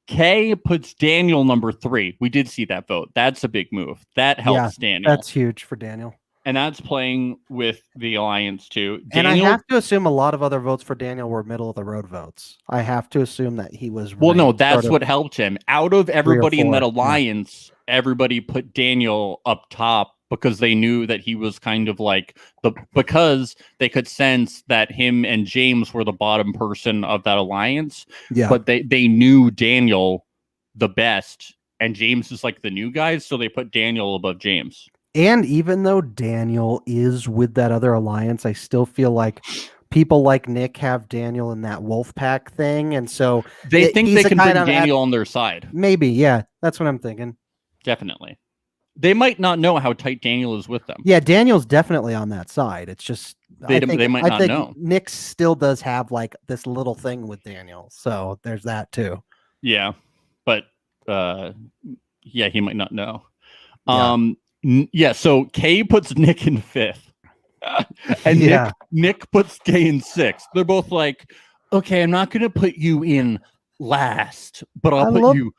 S1: Kay puts Daniel number 3. We did see that vote. That's a big move. That helps Daniel.
S2: That's huge for Daniel.
S1: And that's playing with the alliance too.
S2: And I have to assume a lot of other votes for Daniel were middle of the road votes. I have to assume that he was.
S1: Well, no, that's what helped him. Out of everybody in that alliance, everybody put Daniel up top because they knew that he was kind of like because they could sense that him and James were the bottom person of that alliance.
S2: Yeah.
S1: But they knew Daniel the best, and James is like the new guy, so they put Daniel above James.
S2: And even though Daniel is with that other alliance, I still feel like people like Nick have Daniel in that wolf pack thing, and so
S1: they think they can bring Daniel on their side.
S2: Maybe, yeah, that's what I'm thinking.
S1: Definitely. They might not know how tight Daniel is with them.
S2: Yeah, Daniel's definitely on that side. It's just
S1: they might not know.
S2: Nick still does have like this little thing with Daniel, so there's that too.
S1: Yeah, but yeah, he might not know.
S2: Yeah.
S1: So Kay puts Nick in 5th, and Nick puts Kay in 6th. They're both like, okay, I'm not going to put you in last, but I'll put you.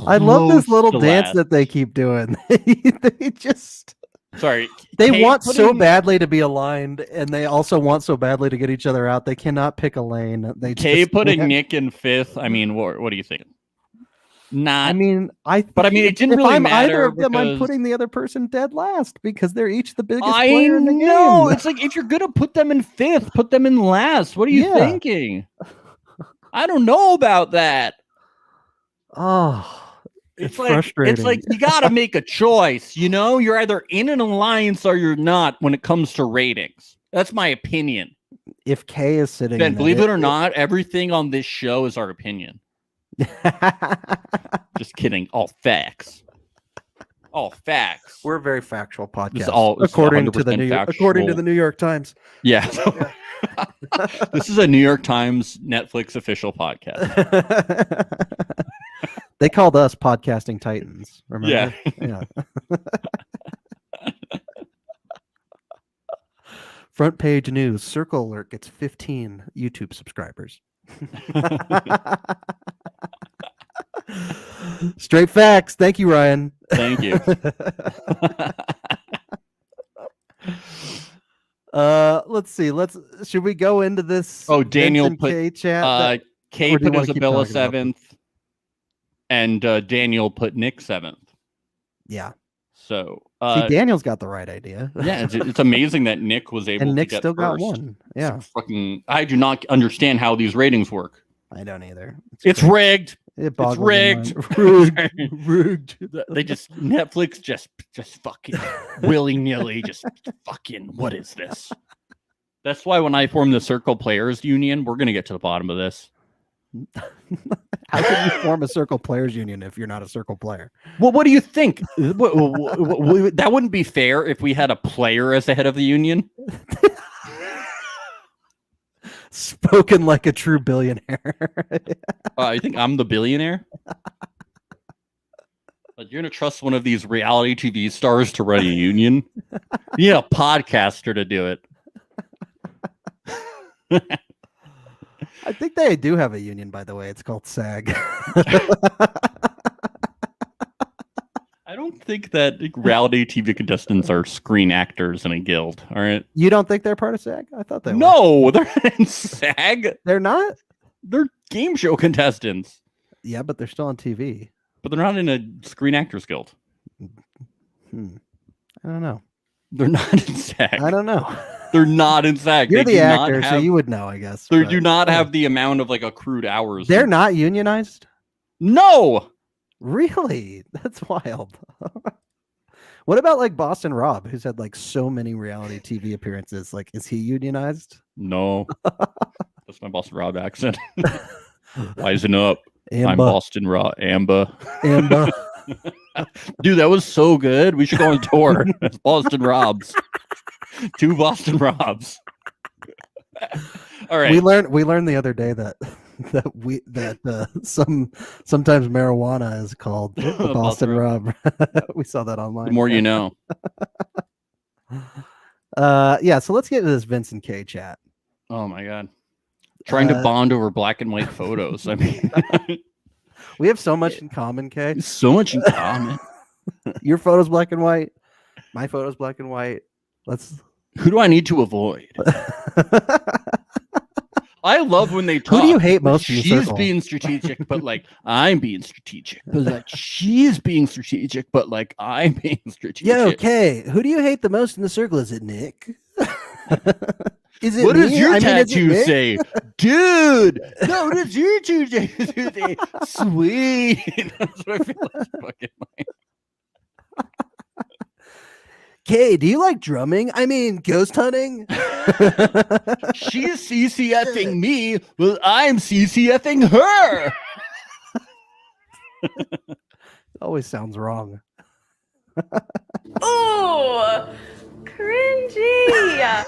S2: I love this little dance that they keep doing. They just they want so badly to be aligned, and they also want so badly to get each other out. They cannot pick a lane.
S1: Kay putting Nick in 5th. I mean, what do you think? not.
S2: I mean,
S1: it didn't
S2: if
S1: really
S2: I'm
S1: matter
S2: either of them, I'm
S1: because-
S2: putting the other person dead last because they're each the biggest
S1: I
S2: player in the
S1: know.
S2: game.
S1: It's like if you're gonna put them in fifth, put them in last. What are you thinking? I don't know about that.
S2: Oh, it's
S1: like,
S2: frustrating.
S1: It's like you got to make a choice. You know, you're either in an alliance or you're not when it comes to ratings. That's my opinion.
S2: If Kay is sitting,
S1: Ben, believe it or not, everything on this show is our opinion. Just kidding. All facts. All facts.
S2: We're a very factual podcast.
S1: It's
S2: according to the
S1: factual.
S2: New York Times.
S1: Yeah. This is a New York Times Netflix official podcast.
S2: They called us podcasting titans. Remember? Yeah. Front page news. Circle Alert gets 15 YouTube subscribers. Straight facts. Thank you, Ryan.
S1: Thank you.
S2: Let's see. Should we go into this?
S1: Oh, Daniel
S2: Vincent
S1: put
S2: K chat.
S1: Kay
S2: or do you
S1: put
S2: wanna keep
S1: Isabella
S2: talking about them?
S1: 7th, and Daniel put Nick 7th.
S2: Yeah.
S1: So
S2: See, Daniel's got the right idea.
S1: yeah, it's amazing that Nick was able
S2: and Nick
S1: to get
S2: still got
S1: first.
S2: one. Yeah.
S1: Fucking, I do not understand how these ratings work.
S2: I don't either.
S1: It's rigged.
S2: It
S1: It's
S2: boggles the
S1: rigged.
S2: mind. Rigged.
S1: They just Netflix just fucking willy-nilly just fucking what is this? That's why when I form the Circle Players Union, we're gonna get to the bottom of this.
S2: How can you form a Circle Players Union if you're not a Circle player?
S1: Well, what do you think? That wouldn't be fair if we had a player as the head of the union.
S2: Spoken like a true billionaire.
S1: I think I'm the billionaire. But you're gonna trust one of these reality TV stars to run a union? You need a podcaster to do it.
S2: I think they do have a union, by the way. It's called SAG.
S1: I don't think that reality TV contestants are screen actors in a guild. All right.
S2: You don't think they're part of SAG? I thought they were.
S1: No, they're not in SAG.
S2: They're not?
S1: They're game show contestants.
S2: Yeah, but they're still on TV.
S1: But they're not in a Screen Actors Guild.
S2: I don't know.
S1: They're not in SAG.
S2: I don't know.
S1: They're not in SAG.
S2: You're
S1: They
S2: the
S1: do not
S2: actor, so
S1: have-
S2: you would know, I guess.
S1: They
S2: but-
S1: do not have the amount of like accrued hours.
S2: They're not unionized?
S1: No.
S2: Really? That's wild. What about like Boston Rob, who's had like so many reality TV appearances? Like, is he unionized?
S1: No. That's my Boston Rob accent. Wisen up. I'm
S2: Amba.
S1: Boston Rob. Amba.
S2: Amba.
S1: Dude, that was so good. We should go on tour. It's Boston Robs. 2 Boston Robs. All right.
S2: We learned the other day that sometimes marijuana is called the Boston
S1: Boston
S2: Rub. We saw that online.
S1: The more you know.
S2: Yeah, so let's get into this Vincent K chat.
S1: Oh my god. Trying to bond over black and white photos. I mean,
S2: we have so much in common, Kay.
S1: so much in common.
S2: Your photo's black and white. My photo's black and white.
S1: Who do I need to avoid? I love when they talk.
S2: Who do you hate most in the
S1: She's
S2: circle?
S1: being strategic, but like I'm being strategic. But like she's being strategic, but like I'm being strategic.
S2: Yeah, okay. Who do you hate the most in the circle? Is it Nick? Is it
S1: What
S2: me?
S1: does your
S2: I mean, is it
S1: tattoo
S2: Nick?
S1: say? Dude! No, what does your tattoo say? Sweet. That's what I feel like fucking like.
S2: Kay, do you like drumming? I mean, ghost hunting?
S1: She's CCFing me, well, I'm CCFing her.
S2: Always sounds wrong.
S5: Ooh, cringy.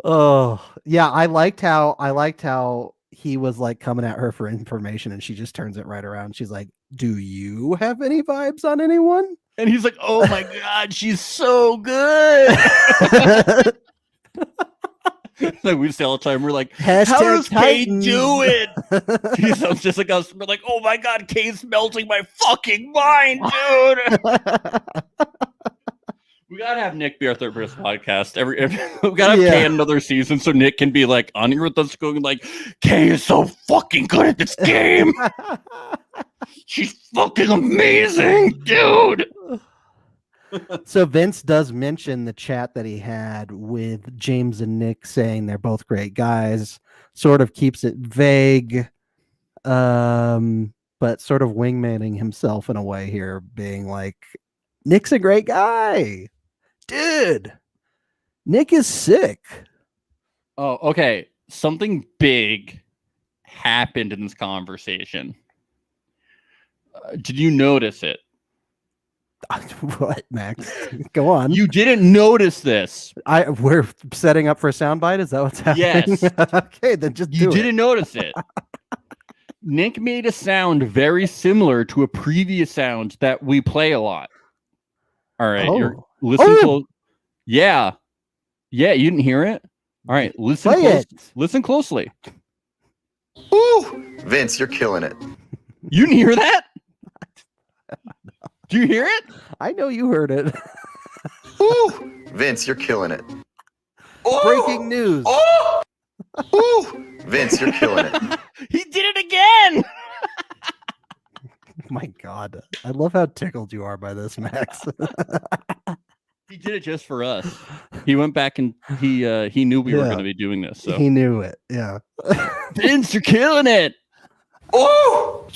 S2: Oh, yeah, I liked how he was like coming at her for information and she just turns it right around. She's like, "Do you have any vibes on anyone?"
S1: And he's like, oh my God, she's so good. Like we say all the time, we're like, how does Kay
S2: Titans.
S1: do it? He sounds just like us. We're like, oh my God, Kay's melting my fucking mind, dude. We gotta have Nick be our third person podcast. We gotta have Kay another season so Nick can be like on here with us going like, Kay is so fucking good at this game. She's fucking amazing, dude.
S2: So Vince does mention the chat that he had with James and Nick saying they're both great guys. Sort of keeps it vague, but sort of wingmanning himself in a way here, being like, Nick's a great guy. Dude, Nick is sick.
S1: Oh, okay. Something big happened in this conversation. Did you notice it?
S2: What, Max? Go on.
S1: You didn't notice this.
S2: We're setting up for a soundbite. Is that what's happening?
S1: Yes.
S2: Okay, then just
S1: you didn't notice it. Nick made a sound very similar to a previous sound that we play a lot. All right, you're listen close. Yeah, you didn't hear it. All right, listen closely.
S6: Woo! Vince, you're killing it.
S1: You didn't hear that? Do you hear it?
S2: I know you heard it.
S6: Woo! Vince, you're killing it.
S2: Breaking news.
S6: Woo! Vince, you're killing it.
S1: He did it again.
S2: My God, I love how tickled you are by this, Max.
S1: He did it just for us. He went back and he knew we were going to be doing this. So
S2: he knew it. Yeah.
S1: Vince, you're killing it.
S6: Oh!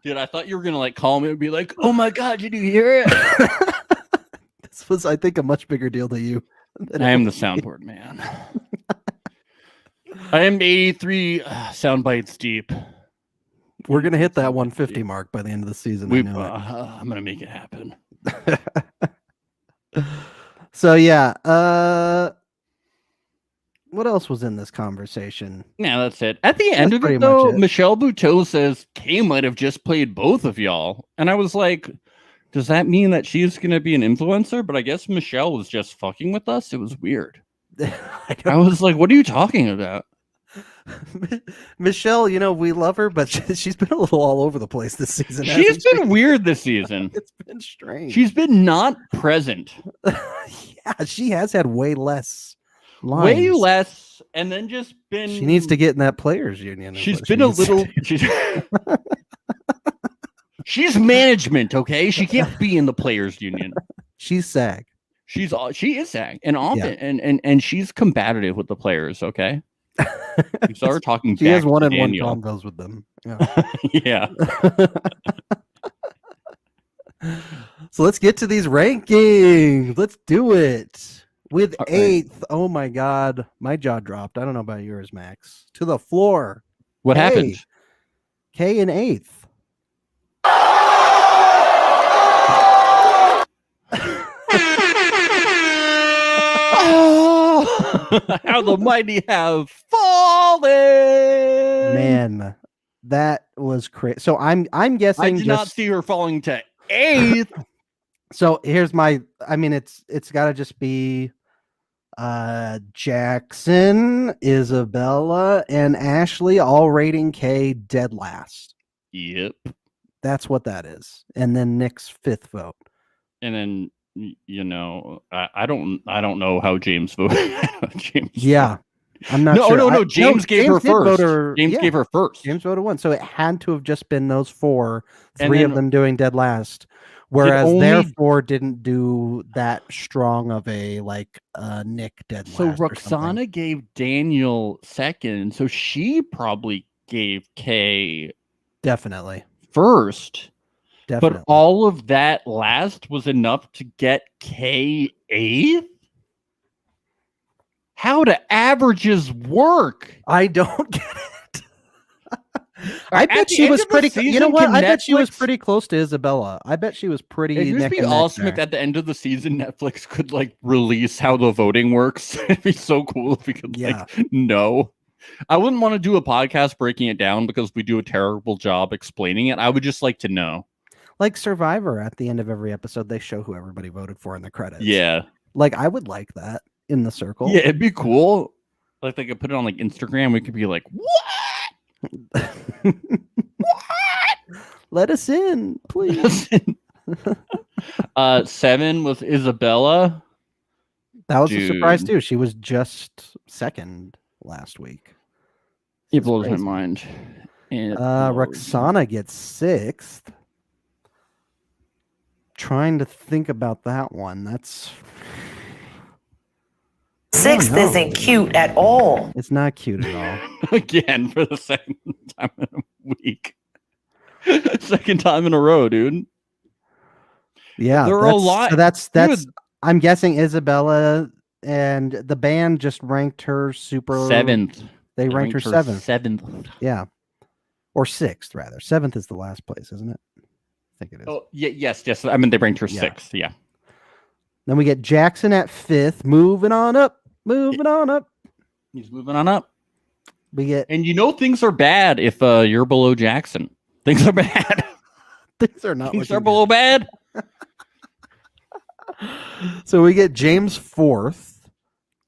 S1: Dude, I thought you were gonna like call me and be like, "Oh my God, did you hear it?"
S2: This was, I think, a much bigger deal to you.
S1: I am the soundboard man. I am 83 sound bites deep.
S2: We're gonna hit that 150 mark by the end of the season.
S1: I'm gonna make it happen.
S2: So yeah, what else was in this conversation?
S1: Yeah, that's it. At the end of it, though, Michelle Buteau says Kay might have just played both of y'all, and I was like, does that mean that she's gonna be an influencer? But I guess Michelle was just fucking with us. It was weird. I was like, what are you talking about?
S2: Michelle, we love her, but she's been a little all over the place this season.
S1: She's been weird this season.
S2: It's been strange.
S1: She's been not present.
S2: Yeah, she has had way less lines.
S1: Way less, and then just been...
S2: She needs to get in that players union.
S1: She's been a little... She's management, okay? She can't be in the players union.
S2: She's SAG.
S1: She is SAG, and often, and she's combative with the players, okay? You saw her talking.
S2: She has one-on-one combos with them.
S1: Yeah.
S2: So let's get to these rankings. Let's do it. With eighth, oh my God, my jaw dropped. I don't know about yours, Max. To the floor.
S1: What happened?
S2: Kay in eighth.
S1: How the mighty have fallen.
S2: Man, that was crazy. So I'm guessing
S1: I did not see her falling to eighth.
S2: So here's my, it's got to just be Jackson, Isabella, and Ashley all rating Kay dead last.
S1: Yep.
S2: That's what that is. And then Nick's fifth vote.
S1: And then I don't know how James voted.
S2: Yeah. I'm not sure.
S1: No. James gave her first. James gave her first.
S2: James voted one. So it had to have just been those four, three of them doing dead last. Whereas their four didn't do that strong of a Nick dead last.
S1: So Roxana gave Daniel second. So she probably gave Kay
S2: definitely
S1: first.
S2: Definitely.
S1: But all of that last was enough to get Kay eighth? How do averages work?
S2: I don't get it. I bet she was pretty. You know what? I bet she was pretty close to Isabella. I bet she was pretty.
S1: It would be awesome if at the end of the season Netflix could release how the voting works. It'd be so cool if we could know. I wouldn't want to do a podcast breaking it down because we do a terrible job explaining it. I would just like to know.
S2: Like Survivor, at the end of every episode, they show who everybody voted for in the credits.
S1: Yeah.
S2: I would like that in the circle.
S1: Yeah, it'd be cool. Like they could put it on Instagram. We could be like, what? What?
S2: Let us in, please.
S1: 7 was Isabella.
S2: That was a surprise
S1: Dude.
S2: too. She was just second last week.
S1: It
S2: It's
S1: blows my
S2: crazy.
S1: mind.
S2: Roxana gets 6th. Trying to think about that one. That's
S7: 6th isn't cute at all.
S2: It's not cute at all.
S1: Again for the second time in a week. Second time in a row, dude.
S2: Yeah,
S1: There are a lot.
S2: So that's
S1: Dude.
S2: I'm guessing Isabella and the band just ranked her super
S1: 7th.
S2: They ranked her 7th.
S1: 7th.
S2: Yeah. Or 6th rather. 7th is the last place, isn't it? I think it is.
S1: Oh, yeah, yes. I mean, they ranked her
S2: Yeah.
S1: 6th. Yeah.
S2: Then we get Jackson at 5th, moving on up.
S1: He's moving on up.
S2: We get
S1: And you know things are bad if you're below Jackson. Things are bad.
S2: things are not
S1: Things
S2: looking
S1: are below bad.
S2: good. So we get James 4th.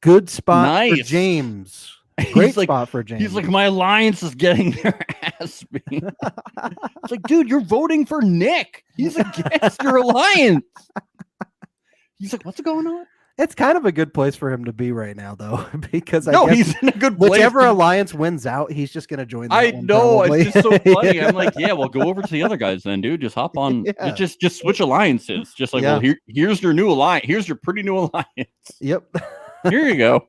S2: Good spot for
S1: Nice.
S2: James. Great
S1: like-
S2: spot for James.
S1: He's like, my alliance is getting their ass beat. It's like, dude, you're voting for Nick. He's against your alliance. He's like, what's going on?
S2: It's kind of a good place for him to be right now, though, because I
S1: No,
S2: guess
S1: he's in a good place.
S2: whichever alliance wins out, he's just going to join. That
S1: I
S2: one,
S1: know.
S2: probably.
S1: It's just so funny.
S2: Yeah.
S1: I'm like, yeah, well, go over to the other guys then, dude. Just hop on.
S2: Yeah.
S1: Just switch alliances. Just like,
S2: Yeah.
S1: well, here's your new alliance. Here's your pretty new alliance.
S2: Yep.
S1: Here you go.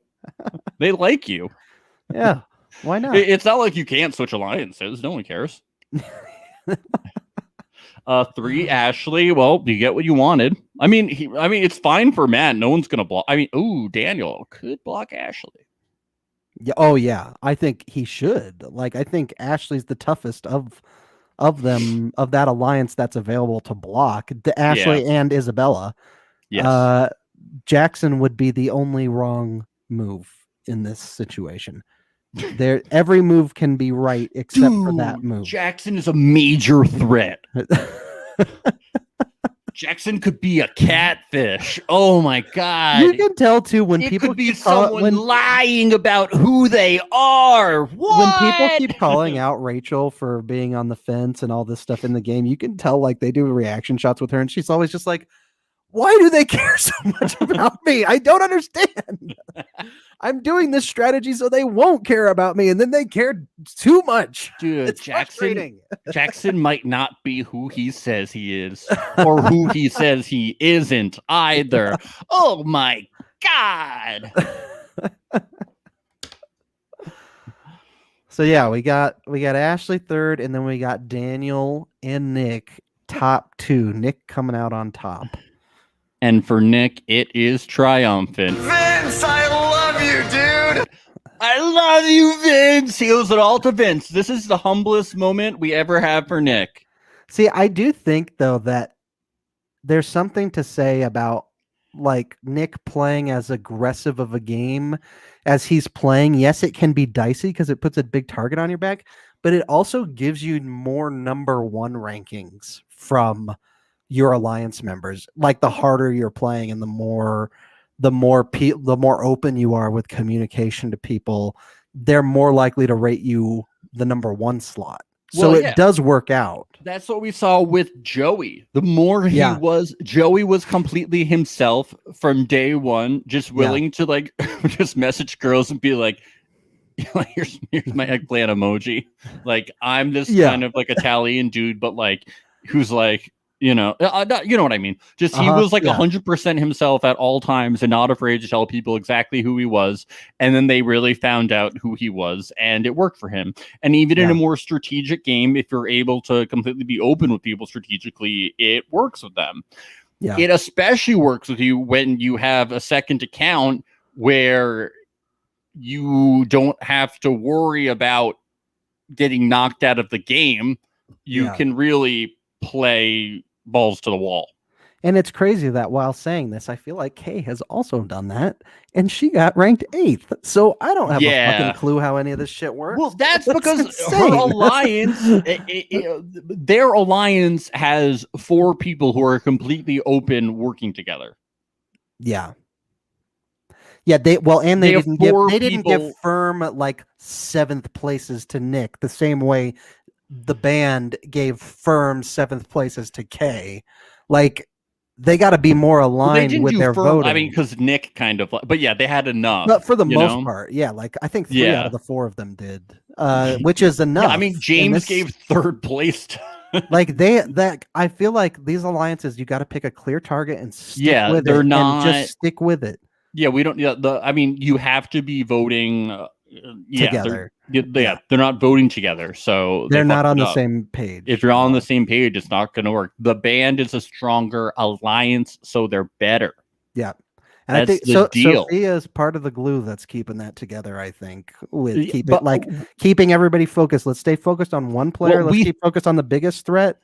S1: They like you.
S2: Yeah. Why not?
S1: It's not like you can't switch alliances. No one cares. 3, Ashley. Well, you get what you wanted. I mean, it's fine for Matt. No one's gonna block. I mean, Daniel could block Ashley.
S2: Yeah. Oh, yeah. I think he should. Like, I think Ashley's the toughest of them of that alliance that's available to block. The Ashley and Isabella.
S1: Yes.
S2: Jackson would be the only wrong move in this situation. Every move can be right except for that move.
S1: Jackson is a major threat. Jackson could be a catfish. Oh my god!
S2: You can tell too when
S1: it
S2: people
S1: could be
S2: keep call-
S1: someone
S2: when,
S1: lying about who they are. What?
S2: when people keep calling out Rachel for being on the fence and all this stuff in the game. You can tell like they do reaction shots with her, and she's always just like, "Why do they care so much about me? I don't understand. I'm doing this strategy so they won't care about me, and then they care too much."
S1: Dude,
S2: It's frustrating.
S1: Jackson might not be who he says he is, or who he says he isn't either. Oh my god!
S2: So yeah, we got Ashley 3rd, and then we got Daniel and Nick top 2. Nick coming out on top.
S1: And for Nick, it is triumphant.
S6: Vince, I love you, dude.
S1: I love you, Vince. He owes it all to Vince. This is the humblest moment we ever have for Nick.
S2: See, I do think though that there's something to say about like Nick playing as aggressive of a game as he's playing. Yes, it can be dicey because it puts a big target on your back, but it also gives you more number 1 rankings from your alliance members. Like the harder you're playing and the more open you are with communication to people, they're more likely to rate you the number 1 slot. So
S1: Well,
S2: it does work out.
S1: That's what we saw with Joey. The more Joey was completely himself from day one, just willing to like just message girls and be like, here's my eggplant emoji. Like, I'm this kind of like Italian dude, but like who's like, you know what I mean? Just he was like 100% himself at all times and not afraid to tell people exactly who he was. And then they really found out who he was, and it worked for him. And even in a more strategic game, if you're able to completely be open with people strategically, it works with them. Yeah. It especially works with you when you have a second account where you don't have to worry about getting knocked out of the game. You can really play balls to the wall.
S2: And it's crazy that while saying this, I feel like Kay has also done that, and she got ranked 8th. So I don't have a fucking clue how any of this shit works.
S1: Well, that's because her alliance, their alliance has 4 people who are completely open working together.
S2: Yeah. Yeah, they didn't give firm like 7th places to Nick the same way the band gave firm 7th places to Kay. Like they got to be more aligned with their voting.
S1: I mean, because Nick kind of, but yeah, they had enough.
S2: But for the most part, yeah. Like I think 3 out of the 4 of them did, which is enough.
S1: Yeah, I mean, James gave 3rd place.
S2: Like I feel like these alliances, you got to pick a clear target and stick with
S1: they're
S2: it,
S1: not
S2: and just stick with it.
S1: Yeah, we don't. Yeah, I mean, you have to be voting
S2: together.
S1: They're not voting together, so
S2: they're not on the same page.
S1: If you're on the same page, it's not going to work. The band is a stronger alliance, so they're better.
S2: Yeah, and I think Sophia is part of the glue that's keeping that together. I think with keeping everybody focused. Let's stay focused on one player. Let's keep focused on the biggest threat.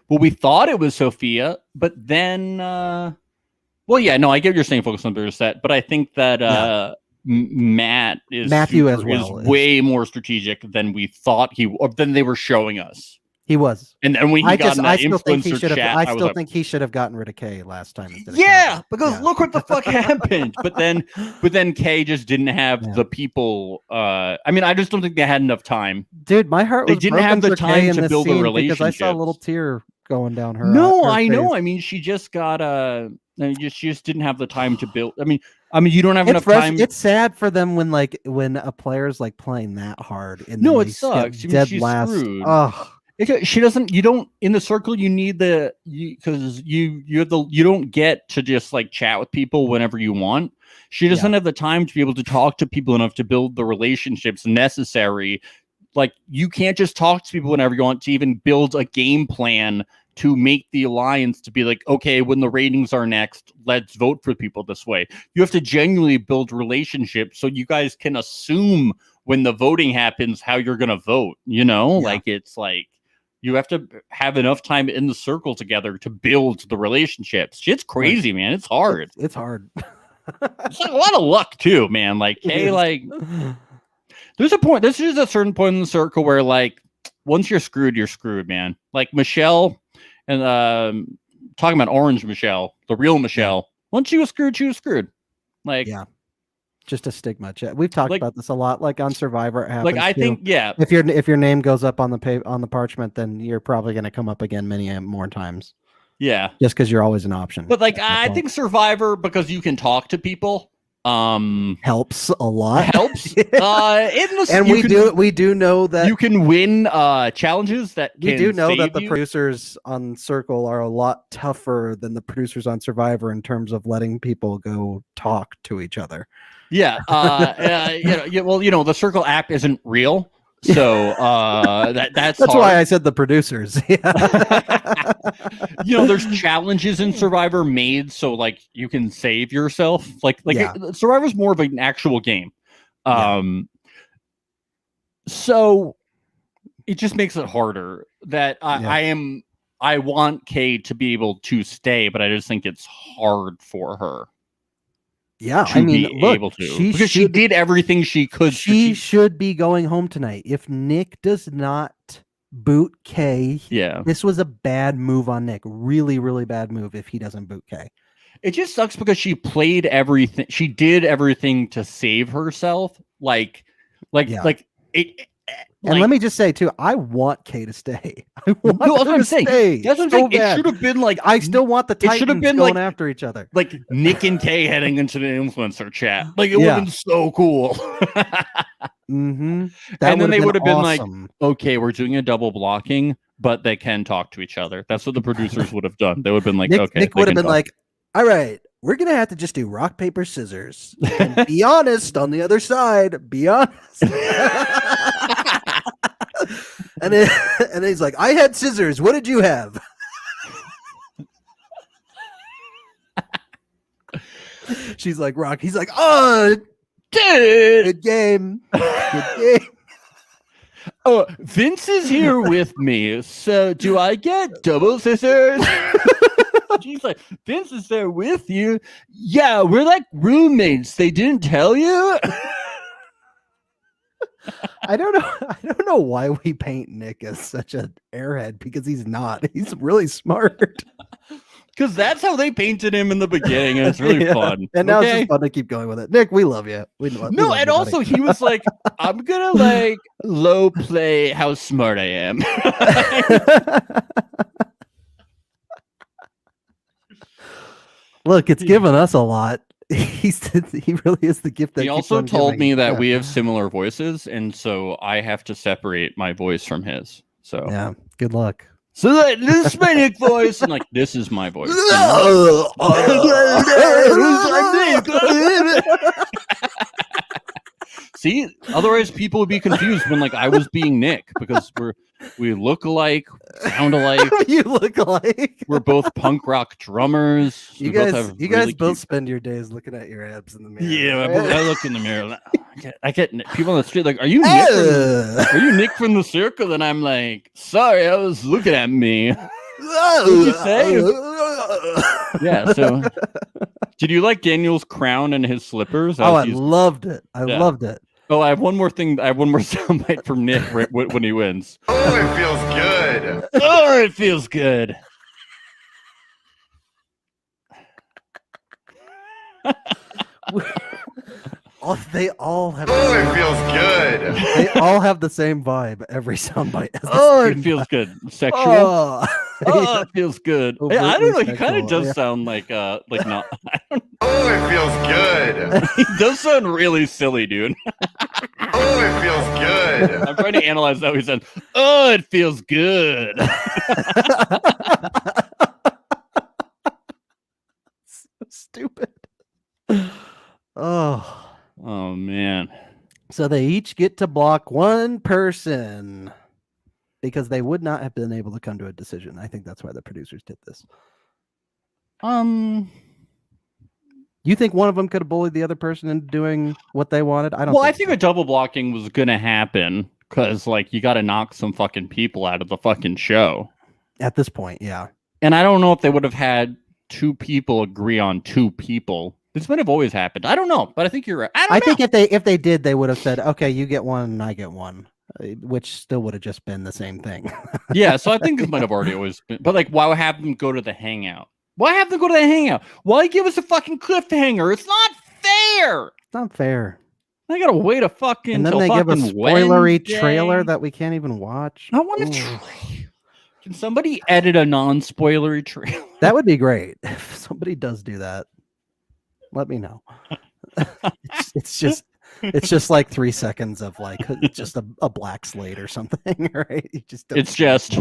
S1: Well, we thought it was Sophia, but then. Well, yeah, no, I get what you're saying, focus on the bigger set, but I think that Matthew is way more strategic than we thought than they were showing us.
S2: He was,
S1: and then when he got in that influencer chat,
S2: I still think he should have gotten rid of Kay last time.
S1: Because look what the fuck happened. But then Kay just didn't have the people. I mean, I just don't think they had enough time.
S2: Dude, my heart.
S1: They didn't have the time to build a relationship.
S2: Because I saw a little tear going down her.
S1: No,
S2: her
S1: I
S2: face.
S1: know. I mean, she just got she just didn't have the time to build. I mean, you don't have enough time.
S2: It's sad for them when a player's like playing that hard.
S1: No, it sucks.
S2: Dead last.
S1: Screwed.
S2: Oh.
S1: She doesn't. You don't in the circle. You need because you don't get to just like chat with people whenever you want. She doesn't have the time to be able to talk to people enough to build the relationships necessary. Like you can't just talk to people whenever you want to even build a game plan to make the alliance to be like, okay, when the ratings are next, let's vote for people this way. You have to genuinely build relationships so you guys can assume when the voting happens how you're going to vote. Like it's like you have to have enough time in the circle together to build the relationships. It's crazy, man. It's hard.
S2: It's hard.
S1: It's like a lot of luck too, man. Like, hey, like there's a point. This is a certain point in the circle where like once you're screwed, man. Like Michelle. And talking about Orange Michelle, the real Michelle. Once she was screwed. Like,
S2: just a stigma. We've talked about this a lot. Like on Survivor, it happens.
S1: Like I think,
S2: if your name goes up on the parchment, then you're probably going to come up again many more times.
S1: Yeah,
S2: just because you're always an option.
S1: But like, I think Survivor, because you can talk to people,
S2: helps a lot.
S1: And
S2: we do know that
S1: you can win challenges that
S2: we do know that the producers on Circle are a lot tougher than the producers on Survivor in terms of letting people go talk to each other.
S1: Well, the Circle app isn't real. So that's
S2: why I said the producers.
S1: There's challenges in Survivor made so like you can save yourself. Survivor's more of an actual game. So it just makes it harder. That I want Kay to be able to stay, but I just think it's hard for her.
S2: Yeah, I mean, look,
S1: she did everything she could.
S2: She should be going home tonight. If Nick does not boot Kay, this was a bad move on Nick. Really, really bad move if he doesn't boot Kay.
S1: It just sucks because she played everything. She did everything to save herself.
S2: And let me just say too, I want Kay to stay. I want
S1: her to stay. That's what I'm saying. It should have been like
S2: I still want the Titans going after each other.
S1: Like Nick and Kay heading into the influencer chat. Like it would have been so cool.
S2: And
S1: then they would have been like, okay, we're doing a double blocking, but they can talk to each other. That's what the producers would have done. They would have been like, okay.
S2: Nick would have been like, all right, we're going to have to just do rock, paper, scissors. And be honest on the other side. Be honest. And then he's like, I had scissors. What did you have? She's like, rock. He's like, oh, dude. Good game. Good game.
S1: Oh, Vince is here with me. So do I get double scissors? She's like, Vince is there with you. Yeah, we're like roommates. They didn't tell you.
S2: I don't know why we paint Nick as such an airhead, because he's not. He's really smart.
S1: Because that's how they painted him in the beginning, and it's really fun.
S2: And now it's just fun to keep going with it. Nick, we love you. We love
S1: and
S2: you,
S1: also he was like, I'm gonna like low play how smart I am.
S2: Look, it's given us a lot. He really is the gift that
S1: He
S2: keeps
S1: also
S2: on
S1: told
S2: giving.
S1: me that
S2: Yeah.
S1: we have similar voices, and so I have to separate my voice from his. So
S2: Yeah, good luck.
S1: So this is my Nick voice, and like this is my voice. See, otherwise people would be confused when like I was being Nick because we look alike, sound alike.
S2: You look alike.
S1: We're both punk rock drummers.
S2: You
S1: We
S2: guys
S1: really
S2: both
S1: cute...
S2: spend your days looking at your abs in the mirror.
S1: Yeah,
S2: right?
S1: I look in the mirror. I get people on the street like, "Are you Nick? Are you Nick from the circle?" And I'm like, "Sorry, I was looking at me." What'd you say? Yeah. So, did you like Daniel's crown and his slippers?
S2: Oh, I loved it. I loved it.
S1: Oh, I have one more thing. I have one more soundbite from Nick when he wins.
S6: Oh, it feels good.
S1: Oh, it feels good.
S2: They all have.
S6: Oh, it feels good.
S2: They all have the same vibe. Every soundbite.
S1: Oh, it feels good. Sexual.
S2: Oh,
S1: Oh, it feels good. Yeah, I don't know. He kind of does sound like not.
S6: Oh, it feels good.
S1: He does sound really silly, dude.
S6: Oh, it feels good.
S1: I'm trying to analyze how he said, "Oh, it feels good."
S2: So stupid. Oh
S1: Man.
S2: So they each get to block one person because they would not have been able to come to a decision. I think that's why the producers did this. You think one of them could have bullied the other person into doing what they wanted? I don't.
S1: Well, I think a double blocking was gonna happen because, like, you got to knock some fucking people out of the fucking show.
S2: At this point, yeah.
S1: And I don't know if they would have had two people agree on two people. This might have always happened. I don't know, but I think you're right. I
S2: think if they did, they would have said, "Okay, you get one, and I get one," which still would have just been the same thing.
S1: Yeah, so I think this might have already always been. But like, why have them go to the hangout? Why have them go to the hangout? Why give us a fucking cliffhanger? It's not fair.
S2: It's not fair.
S1: I gotta wait a fucking.
S2: And then they give a spoilery trailer that we can't even watch.
S1: I want to. Can somebody edit a non-spoilery trailer?
S2: That would be great. If somebody does do that, let me know. it's just like 3 seconds of like just a black slate or something, right? You just don't.
S1: It's just.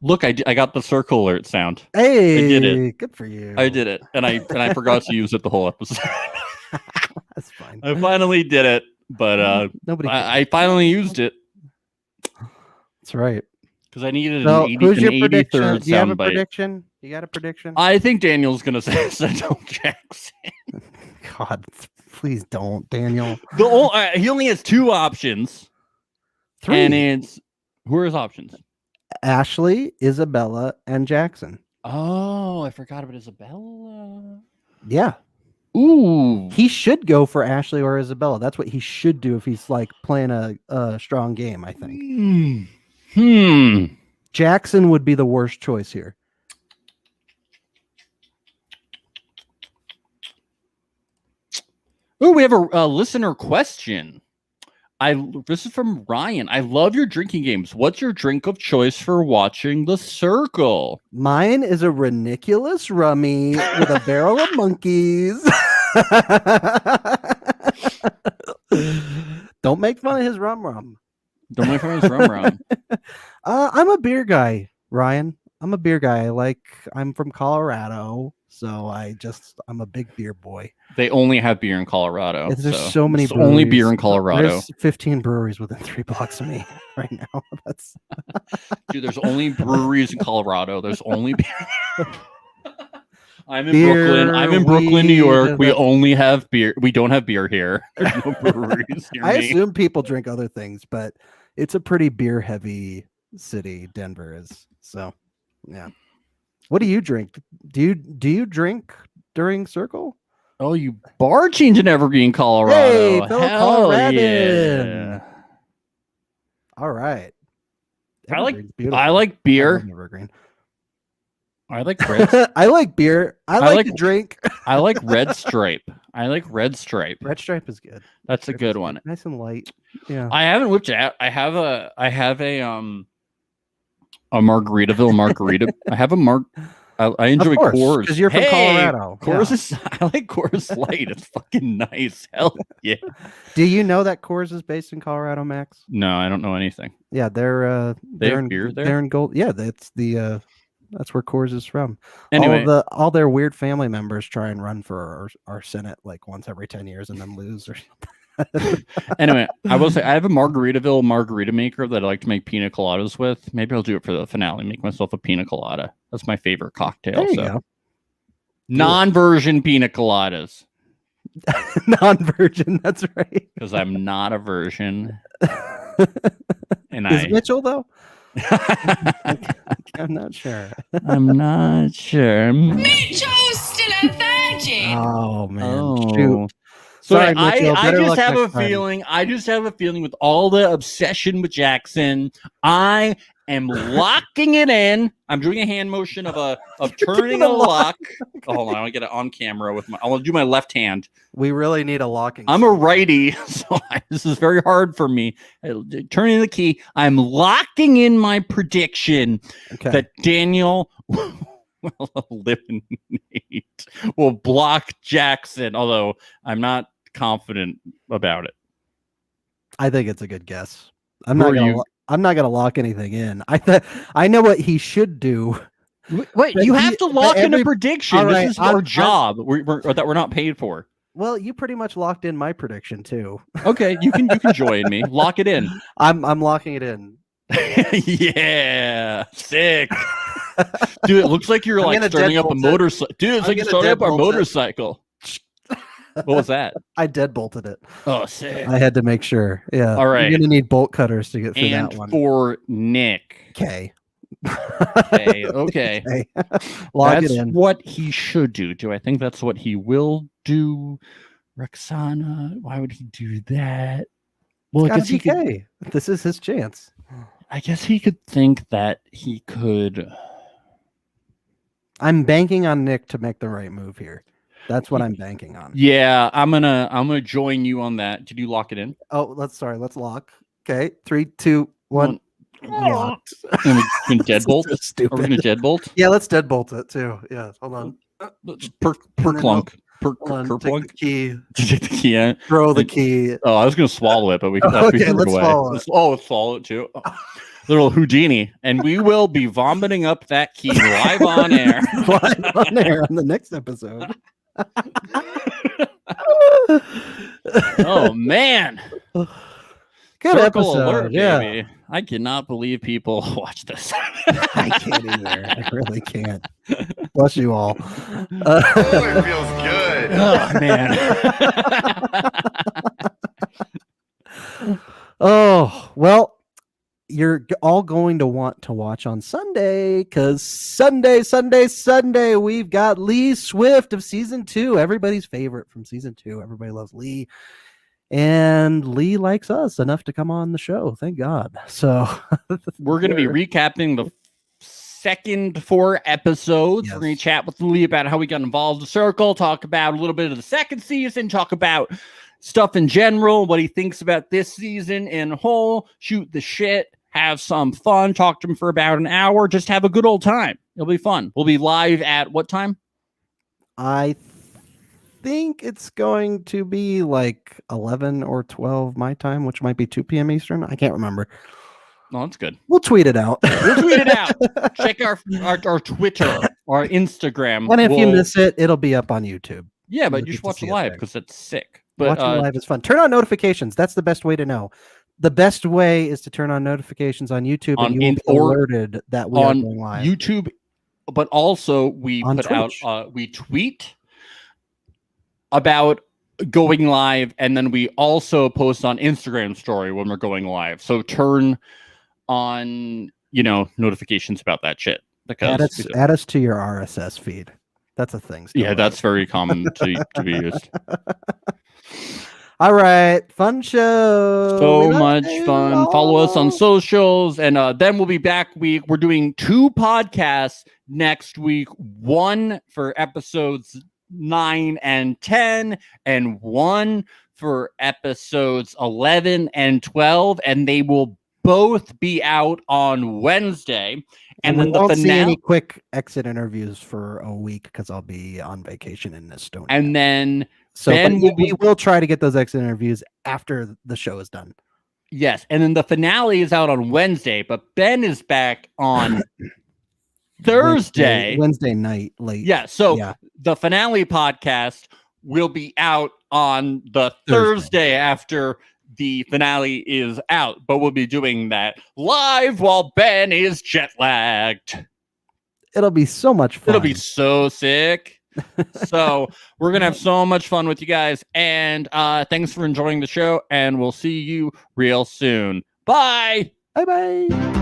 S1: Look, I got the circle alert sound.
S2: Hey,
S1: I did it.
S2: Good for you.
S1: I did it, and I forgot to use it the whole episode.
S2: That's fine.
S1: I finally did it, but
S2: nobody.
S1: I finally used it.
S2: That's right.
S1: Because I needed
S2: So,
S1: an 80,
S2: who's your
S1: an
S2: prediction?
S1: 83rd
S2: Do you have a
S1: soundbite.
S2: prediction? You got a prediction?
S1: I think Daniel's gonna say Sentinel Jackson.
S2: God, please don't, Daniel.
S1: He only has two options.
S2: 3.
S1: And it's who are his options?
S2: Ashley, Isabella, and Jackson.
S1: Oh, I forgot about Isabella.
S2: Yeah.
S1: Ooh.
S2: He should go for Ashley or Isabella. That's what he should do if he's like playing a strong game, I think. Jackson would be the worst choice here.
S1: Oh, we have a listener question. This is from Ryan. I love your drinking games. What's your drink of choice for watching The Circle?
S2: Mine is a Reniculous rummy with a barrel of monkeys. Don't make fun of his rum.
S1: Don't make fun of his rum.
S2: I'm a beer guy, Ryan. I'm a beer guy. I'm from Colorado, so I'm a big beer boy.
S1: They only have beer in Colorado.
S2: There's so many.
S1: There's only beer in Colorado.
S2: There's 15 breweries within 3 blocks of me right now. That's
S1: Dude, there's only breweries in Colorado. There's only beer. I'm in
S2: beer,
S1: Brooklyn. I'm in Brooklyn, New York. We
S2: weed.
S1: only have beer. We don't have beer here. There's no breweries near
S2: I
S1: me.
S2: assume people drink other things, but it's a pretty beer heavy city. Denver is. So, yeah. What do you drink? Do you drink during Circle?
S1: Oh, you bar change in Evergreen, Colorado.
S2: Hey, fellow
S1: Hell
S2: Coloradan.
S1: yeah.
S2: All right.
S1: I like
S2: Evergreen's beautiful.
S1: I like
S2: I
S1: beer.
S2: love Evergreen.
S1: I like red.
S2: I like beer. I like to drink.
S1: I like Red Stripe. I like Red Stripe.
S2: Red Stripe is good.
S1: That's a good one.
S2: Nice and light. Yeah.
S1: I haven't whipped it out. I have a Margaritaville margarita. I have I enjoy Coors
S2: because you're from Colorado.
S1: Coors is I like Coors Light. It's fucking nice. Hell yeah.
S2: Do you know that Coors is based in Colorado, Max?
S1: No, I don't know anything.
S2: Yeah, they're
S1: have beer there?
S2: They're in Gold. Yeah, that's where Coors is from.
S1: Anyway,
S2: all their weird family members try and run for our Senate like once every 10 years and then lose or something.
S1: Anyway, I will say I have a Margaritaville margarita maker that I like to make pina coladas with. Maybe I'll do it for the finale. Make myself a pina colada. That's my favorite cocktail.
S2: There you go.
S1: Non-version pina coladas.
S2: Non-virgin, that's right.
S1: Because I'm not a virgin. And
S2: Is Mitchell though? I'm not sure.
S1: I'm not sure.
S5: Mitchell's still a virgin.
S2: Oh man.
S1: Oh.
S2: Shoot.
S1: So
S2: Sorry, Mitchell.
S1: I
S2: Better
S1: just
S2: luck
S1: have a
S2: next time.
S1: feeling. I just have a feeling with all the obsession with Jackson, I am locking it in. I'm doing a hand motion of turning a lock. Oh, hold on, I want to get it on camera with my. I want to do my left hand.
S2: We really need a locking.
S1: I'm a righty, so this is very hard for me. Turning the key. I'm locking in my prediction that Daniel will eliminate, will block Jackson. Although I'm not confident about it.
S2: I think it's a good guess. I'm not gonna lock anything in. I know what he should do.
S1: Wait, you have to lock in a prediction.
S2: Right,
S1: this is our job that we're not paid for.
S2: Well, you pretty much locked in my prediction too.
S1: Okay, you can join me. Lock it in.
S2: I'm locking it in.
S1: Yeah, sick. Dude, it looks like you're like starting up a motorcycle. Dude, it's like you're starting up our motorcycle. What was that?
S2: I deadbolted it.
S1: Oh, sick.
S2: I had to make sure. Yeah.
S1: All right.
S2: You're gonna need bolt cutters to get through
S1: and
S2: that one.
S1: For Nick.
S2: Okay.
S1: Okay.
S2: Lock
S1: that's
S2: it in.
S1: What he should do. Do I think that's what he will do? Roxana, why would he do that? Well, I guess he could.
S2: This is his chance.
S1: I guess he could think that he could.
S2: I'm banking on Nick to make the right move here. That's what I'm banking on.
S1: Yeah, I'm gonna join you on that. Did you lock it in?
S2: Oh, let's lock. Okay, 3, 2, 1. Locked.
S1: And we can deadbolt.
S2: Stupid.
S1: Are we gonna deadbolt?
S2: Yeah, let's deadbolt it too. Yeah, hold on.
S1: Per clunk. Per
S2: Take
S1: plunk.
S2: the key.
S1: Take the key in.
S2: Throw the key.
S1: Oh, I was gonna swallow it, but we
S2: okay. Let's
S1: away.
S2: swallow it.
S1: Oh, swallow it too. Oh. Little Houdini, and we will be vomiting up that key live on air.
S2: Live on air on the next episode.
S1: Oh man.
S2: Good
S1: Circle
S2: episode.
S1: alert,
S2: yeah.
S1: baby. I cannot believe people watch this.
S2: I can't either. I really can't. Bless you all.
S6: It feels good.
S1: Oh man.
S2: Oh, well, you're all going to want to watch on Sunday because Sunday, we've got Lee Swift of season 2, everybody's favorite from season 2. Everybody loves Lee. And Lee likes us enough to come on the show. Thank God. So
S1: we're going to be recapping the second 4 episodes.
S2: Yes.
S1: We're going to chat with Lee about how we got involved in the circle, talk about a little bit of the second season, talk about stuff in general, what he thinks about this season in whole, shoot the shit, have some fun, talk to him for about an hour, just have a good old time. It'll be fun. We'll be live at what time?
S2: I think it's going to be like 11 or 12 my time, which might be 2 p.m. Eastern. I can't remember.
S1: Oh, that's good.
S2: We'll tweet it out.
S1: We'll tweet it out. Check our Twitter, our Instagram.
S2: And if you miss it, it'll be up on YouTube.
S1: Yeah, but you should watch it live because that's sick. But
S2: watching live is fun. Turn on notifications. That's the best way to know. The best way is to turn on notifications on YouTube, and you will be alerted that we are going live.
S1: YouTube, but also we
S2: on
S1: put
S2: Twitch.
S1: out, we tweet about going live, and then we also post on Instagram story when we're going live. So turn on, notifications about that shit. Because
S2: add us to your RSS feed. That's a thing.
S1: Yeah, that's very common to be used.
S2: All right, fun show.
S1: So much fun. Follow us on socials, and then we'll be back. We're doing 2 podcasts next week. 1 for episodes 9 and 10, and 1 for episodes 11 and 12, and they will both be out on Wednesday. and
S2: we
S1: then the
S2: won't see
S1: finale.
S2: any quick exit interviews for a week because I'll be on vacation in Estonia.
S1: And then
S2: so
S1: Ben
S2: we will try to get those exit interviews after the show is done.
S1: Yes, and then the finale is out on Wednesday, but Ben is back on Thursday.
S2: Wednesday night late.
S1: Yeah, so the finale podcast will be out on the Thursday after the finale is out, but we'll be doing that live while Ben is jet lagged.
S2: It'll be so much fun.
S1: It'll be so sick. So we're gonna have so much fun with you guys, and thanks for enjoying the show, and we'll see you real soon. Bye.
S2: Bye.